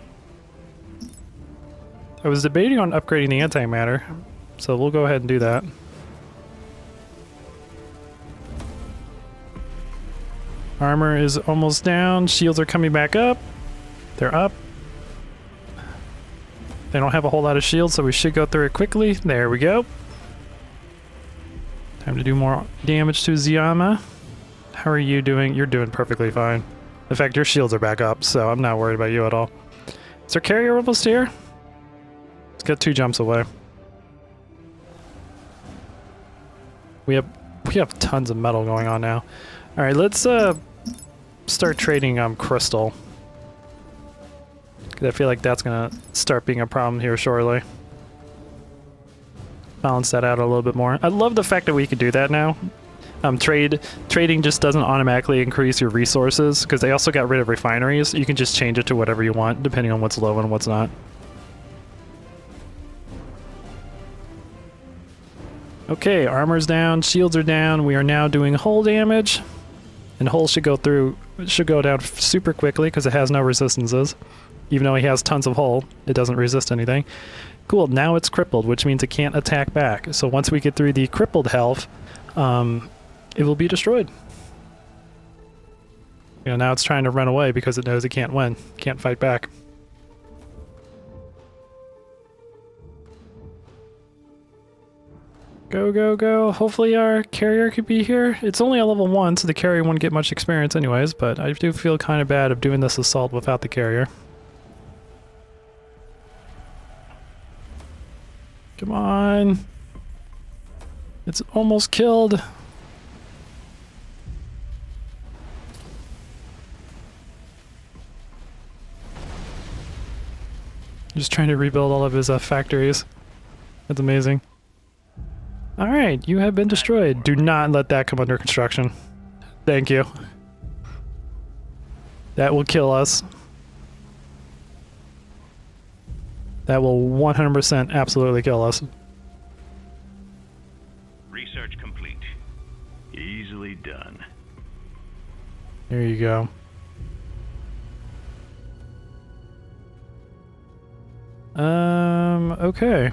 I was debating on upgrading the antimatter, so we'll go ahead and do that. Armor is almost down. Shields are coming back up. They're up. They don't have a whole lot of shields, so we should go through it quickly. There we go. Time to do more damage to Ziyama. How are you doing? You're doing perfectly fine. In fact, your shields are back up, so I'm not worried about you at all. Is our carrier almost here? Let's get 2 jumps away. We have tons of metal going on now. All right, let's start trading crystal. 'Cause I feel like that's gonna start being a problem here shortly. Balance that out a little bit more. I love the fact that we can do that now. Trading just doesn't automatically increase your resources because they also got rid of refineries. You can just change it to whatever you want depending on what's low and what's not. Okay, armor's down, shields are down. We are now doing hull damage. And hull should go down super quickly because it has no resistances. Even though he has tons of hull, it doesn't resist anything. Cool, now it's crippled, which means it can't attack back. So once we get through the crippled health, it will be destroyed. You know, now it's trying to run away because it knows it can't win, can't fight back. Go, go, go. Hopefully our carrier could be here. It's only a level 1, so the carrier won't get much experience anyways, but I do feel kind of bad of doing this assault without the carrier. Come on. It's almost killed. Just trying to rebuild all of his factories. That's amazing. Alright, you have been destroyed. Do not let that come under construction. Thank you. That will kill us. That will 100% absolutely kill us. Research complete. Easily done. There you go. Okay.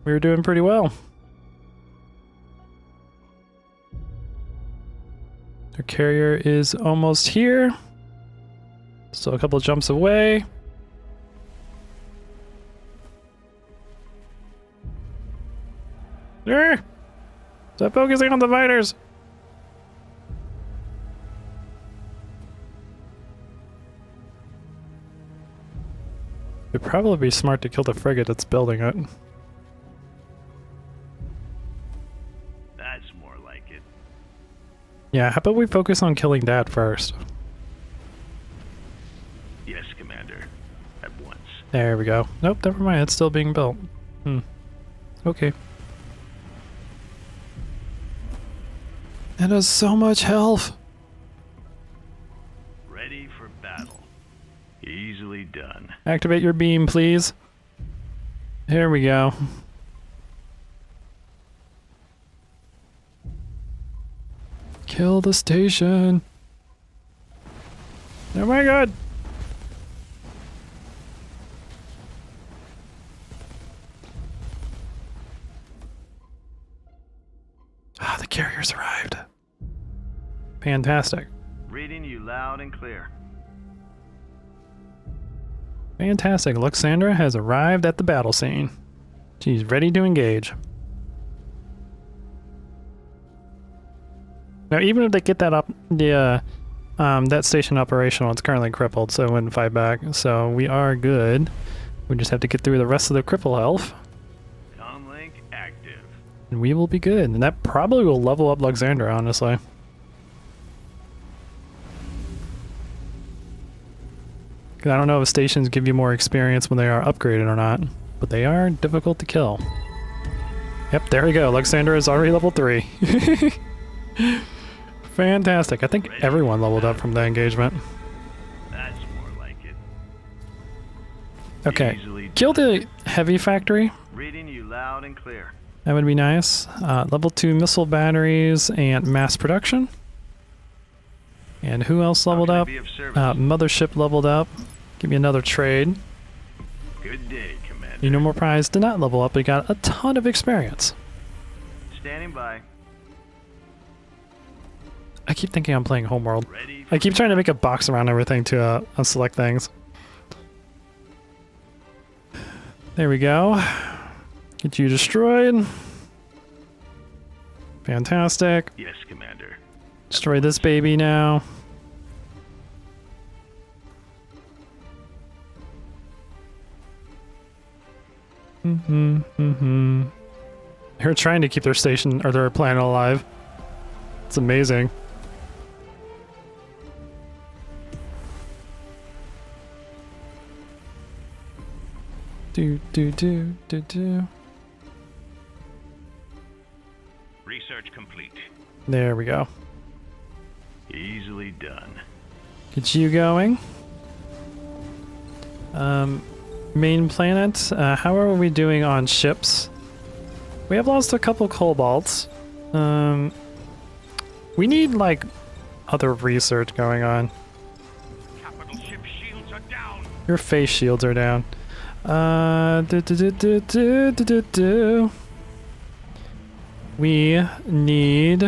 We were doing pretty well. Our carrier is almost here. Still a couple jumps away. Stop focusing on the fighters. It'd probably be smart to kill the frigate that's building it. That's more like it. Yeah, how about we focus on killing that first? Yes, Commander. At once. There we go. Nope, never mind. It's still being built. Okay. It has so much health. Ready for battle. Easily done. Activate your beam, please. Here we go. Kill the station. Oh my god. Ah, the carrier's arrived. Fantastic. Reading you loud and clear. Fantastic. Luxandra has arrived at the battle scene. She's ready to engage. Now, even if they get that up, the that station operational. It's currently crippled, so it wouldn't fight back. So we are good. We just have to get through the rest of the cripple health, Comlink active. and we will be good. And that probably will level up Luxandra, honestly. 'Cause I don't know if stations give you more experience when they are upgraded or not, but they are difficult to kill. Yep, there we go. Luxandra is already level 3. Fantastic. I think everyone leveled up from the engagement. That's more like it. Okay, Easily kill done. the heavy factory. Reading you loud and clear. That would be nice. Level 2 missile batteries and mass production. And who else leveled How can I up? be of service? Mothership leveled up. Give me another trade. Good day, Commander. The normal prize did not level up, but he got a ton of experience. Standing by. I keep thinking I'm playing Homeworld. Ready for I keep trying to make a box around everything to unselect things. There we go. Get you destroyed. Fantastic. Yes, Commander. Destroy this baby now. They're trying to keep their station or their planet alive. It's amazing. Do. Research complete. There we go. Easily done. Get you going. Main planet. How are we doing on ships? We have lost a couple kobolds. We need like other research going on. Capital ship shields are down. Your face shields are down. We need.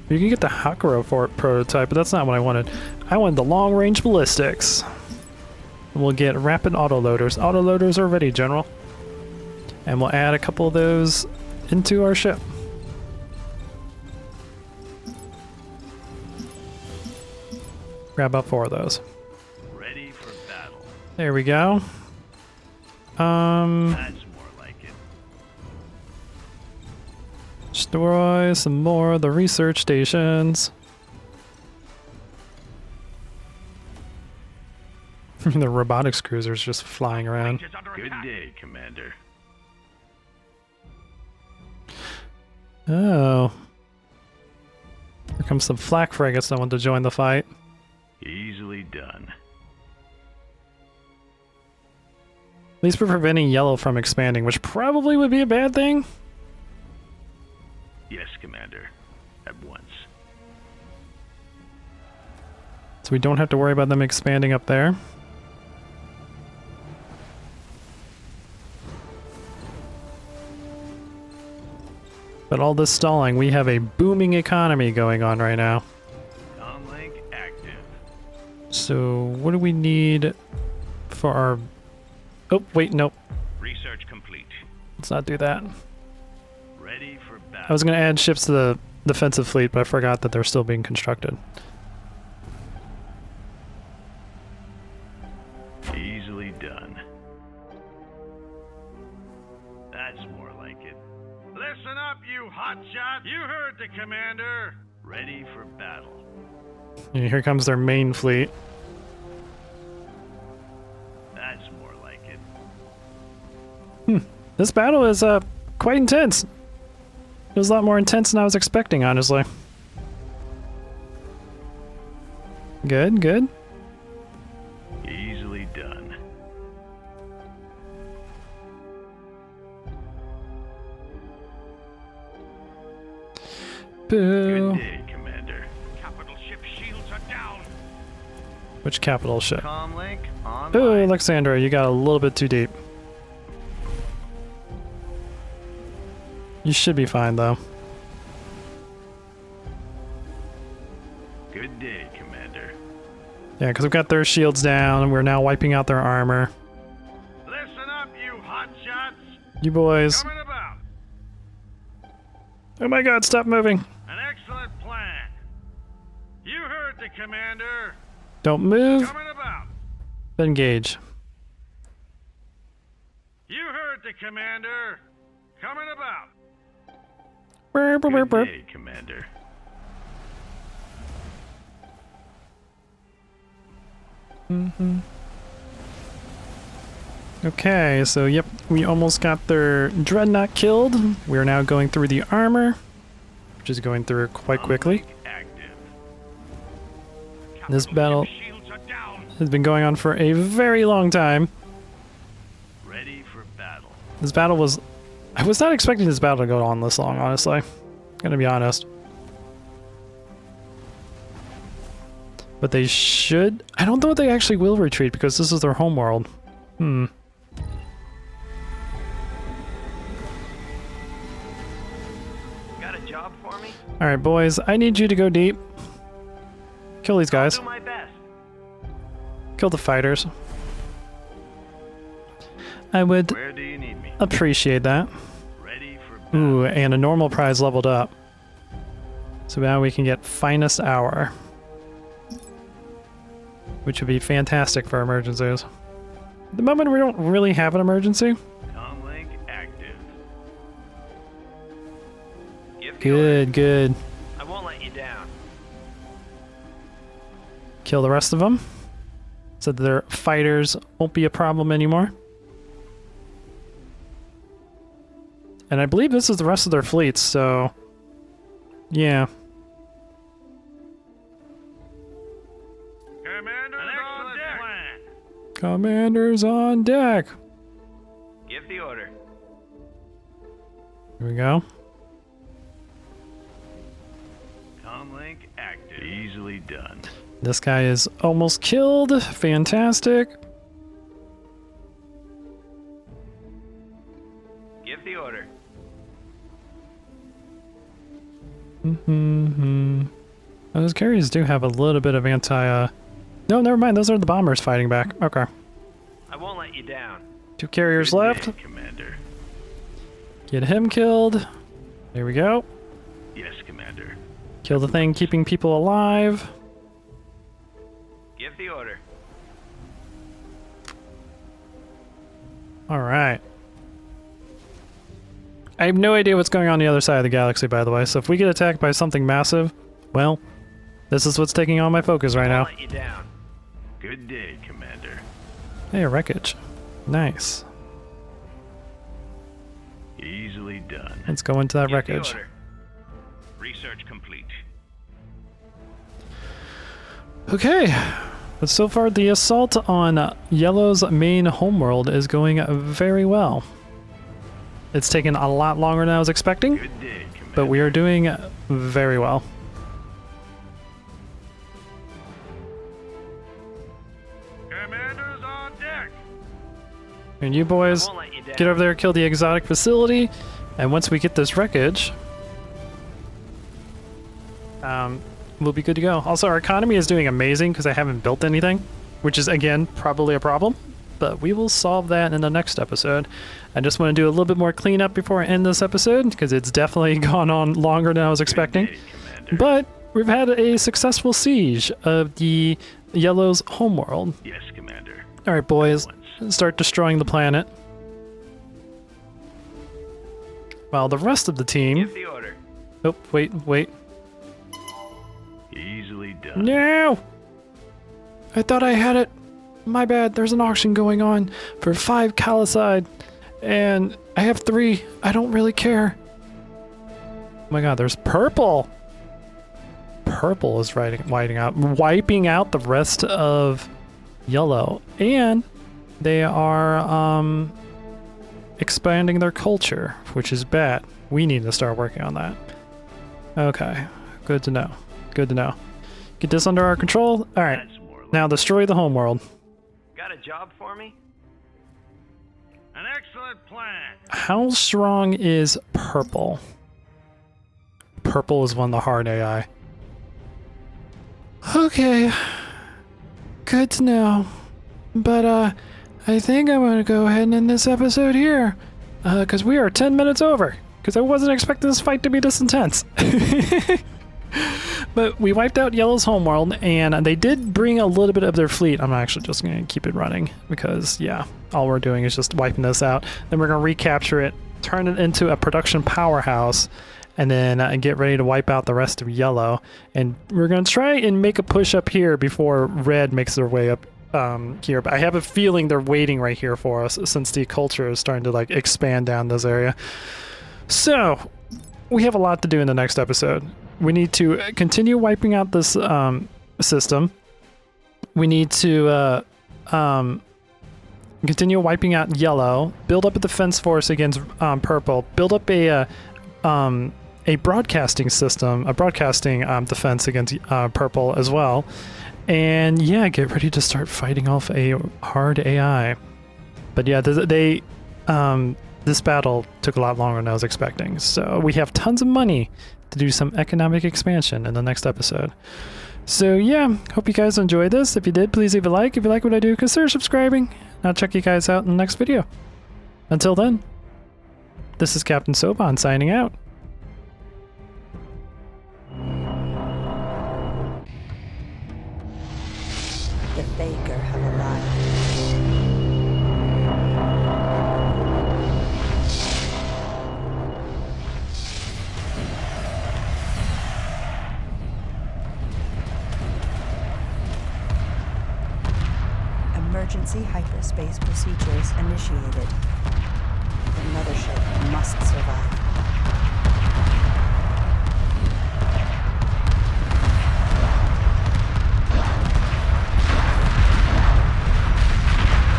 You can get the Hakuro prototype, but that's not what I wanted. I wanted the long-range ballistics. We'll get rapid autoloaders. Autoloaders are ready, General. And we'll add a couple of those into our ship. Grab up 4 of those. Ready for battle. There we go. That's more like it. Destroy some more of the research stations. The robotics cruiser's just flying around. Fleet is under Good attack. day, Commander. Oh. Here comes some flak frigates that want to join the fight. Easily done. At least we're preventing yellow from expanding, which probably would be a bad thing. Yes, Commander. At once. So we don't have to worry about them expanding up there. But all this stalling, we have a booming economy going on right now. Comlink active. So what do we need for our... Oh, wait, nope. Research complete. Let's not do that. Ready for battle. I was going to add ships to the defensive fleet, but I forgot that they're still being constructed. Easily done. That's more like it. Listen up, you hotshot. You heard the commander. Ready for battle. And here comes their main fleet. That's more like it. This battle is quite intense. It was a lot more intense than I was expecting, honestly. Good, good. Easily done. Boo. Good day, Commander. Capital ship shields are down. Which capital ship? Comlink online. Ooh, Alexandra, you got a little bit too deep. You should be fine, though. Good day, Commander. Yeah, because we've got their shields down, and we're now wiping out their armor. Listen up, you hotshots. You boys. Coming about. Oh my god, stop moving. An excellent plan. You heard the commander. Don't move. Coming about. Engage. You heard the commander. Coming about. Burp, burp, burp, Good burp. day, Commander. Okay, so yep, we almost got their dreadnought killed. We're now going through the armor, which is going through quite quickly. Active. This battle Shields are down. has been going on for a very long time. Ready for battle. This battle was... I was not expecting this battle to go on this long, honestly. Gonna be honest. But they should... I don't know if they actually will retreat because this is their homeworld. Got a job for me? Alright, boys, I need you to go deep. Kill these guys. Do my best. Kill the fighters. I would Where do you need me? appreciate that. Ready for battle. Ooh, and a normal prize leveled up. So now we can get finest hour. Which would be fantastic for emergencies. At the moment we don't really have an emergency. Comlink active. Give the order. Good. I won't let you down. Kill the rest of them. So that their fighters won't be a problem anymore. And I believe this is the rest of their fleets, so... yeah. Commander on deck. Plan. Commanders on deck. Give the order. Here we go. Comlink active. Easily done. This guy is almost killed. Fantastic. Give the order. Those carriers do have a little bit of anti... No, never mind. Those are the bombers fighting back. Okay. I won't let you down. 2 carriers Good left. day, Commander. Get him killed. There we go. Yes, Commander. Kill the thing keeping people alive. Give the order. Alright. I have no idea what's going on the other side of the galaxy, by the way, so if we get attacked by something massive, well, this is what's taking all my focus right now. Won't let you down. Good day, Commander. Hey, a wreckage. Nice. Easily done. Let's go into that Give the wreckage. order. Research complete. Okay. But so far, the assault on Yellow's main homeworld is going very well. It's taken a lot longer than I was expecting, Good day, Commander. but we are doing very well. Commanders on deck. And you boys, Won't let you down. get over there, kill the exotic facility, and once we get this wreckage, we'll be good to go. Also, our economy is doing amazing because I haven't built anything, which is, again, probably a problem, but we will solve that in the next episode. I just want to do a little bit more cleanup before I end this episode because it's definitely gone on longer than I was expecting. Good day, Commander. But we've had a successful siege of the Yellow's homeworld. Yes, Commander. All right, boys, Once. start destroying the planet. While the rest of the team... Give the order. Oh, wait. Easily done. No! I thought I had it. My bad. There's an auction going on for 5 Calicide, and I have 3. I don't really care. Oh my god, there's purple. Purple is wiping out the rest of yellow, and they are expanding their culture, which is bad. We need to start working on that. Okay, good to know. Good to know. Get this under our control. All right, That's more like now destroy the homeworld. Got a job for me? An excellent plan. How strong is purple? Purple is one of the hard AI. Okay. Good to know. But, I think I'm gonna go ahead and end this episode here. Because we are 10 minutes over. because I wasn't expecting this fight to be this intense. But we wiped out Yellow's homeworld, and they did bring a little bit of their fleet. I'm actually just going to keep it running because, yeah, all we're doing is just wiping this out. Then we're going to recapture it, turn it into a production powerhouse, and then get ready to wipe out the rest of Yellow. And we're going to try and make a push up here before Red makes their way up here. But I have a feeling they're waiting right here for us since the culture is starting to like expand down this area. So we have a lot to do in the next episode. We need to continue wiping out this system. We need to continue wiping out Yellow, build up a defense force against Purple, build up a broadcasting system, a broadcasting defense against Purple as well. And yeah, get ready to start fighting off a hard AI. But yeah, this battle took a lot longer than I was expecting. So we have tons of money to do some economic expansion in the next episode. So yeah, hope you guys enjoyed this. If you did, please leave a like. If you like what I do, consider subscribing. I'll check you guys out in the next video. Until then, this is Captain Soban signing out. The Faker have arrived. Emergency hyperspace procedures initiated. The mothership must survive.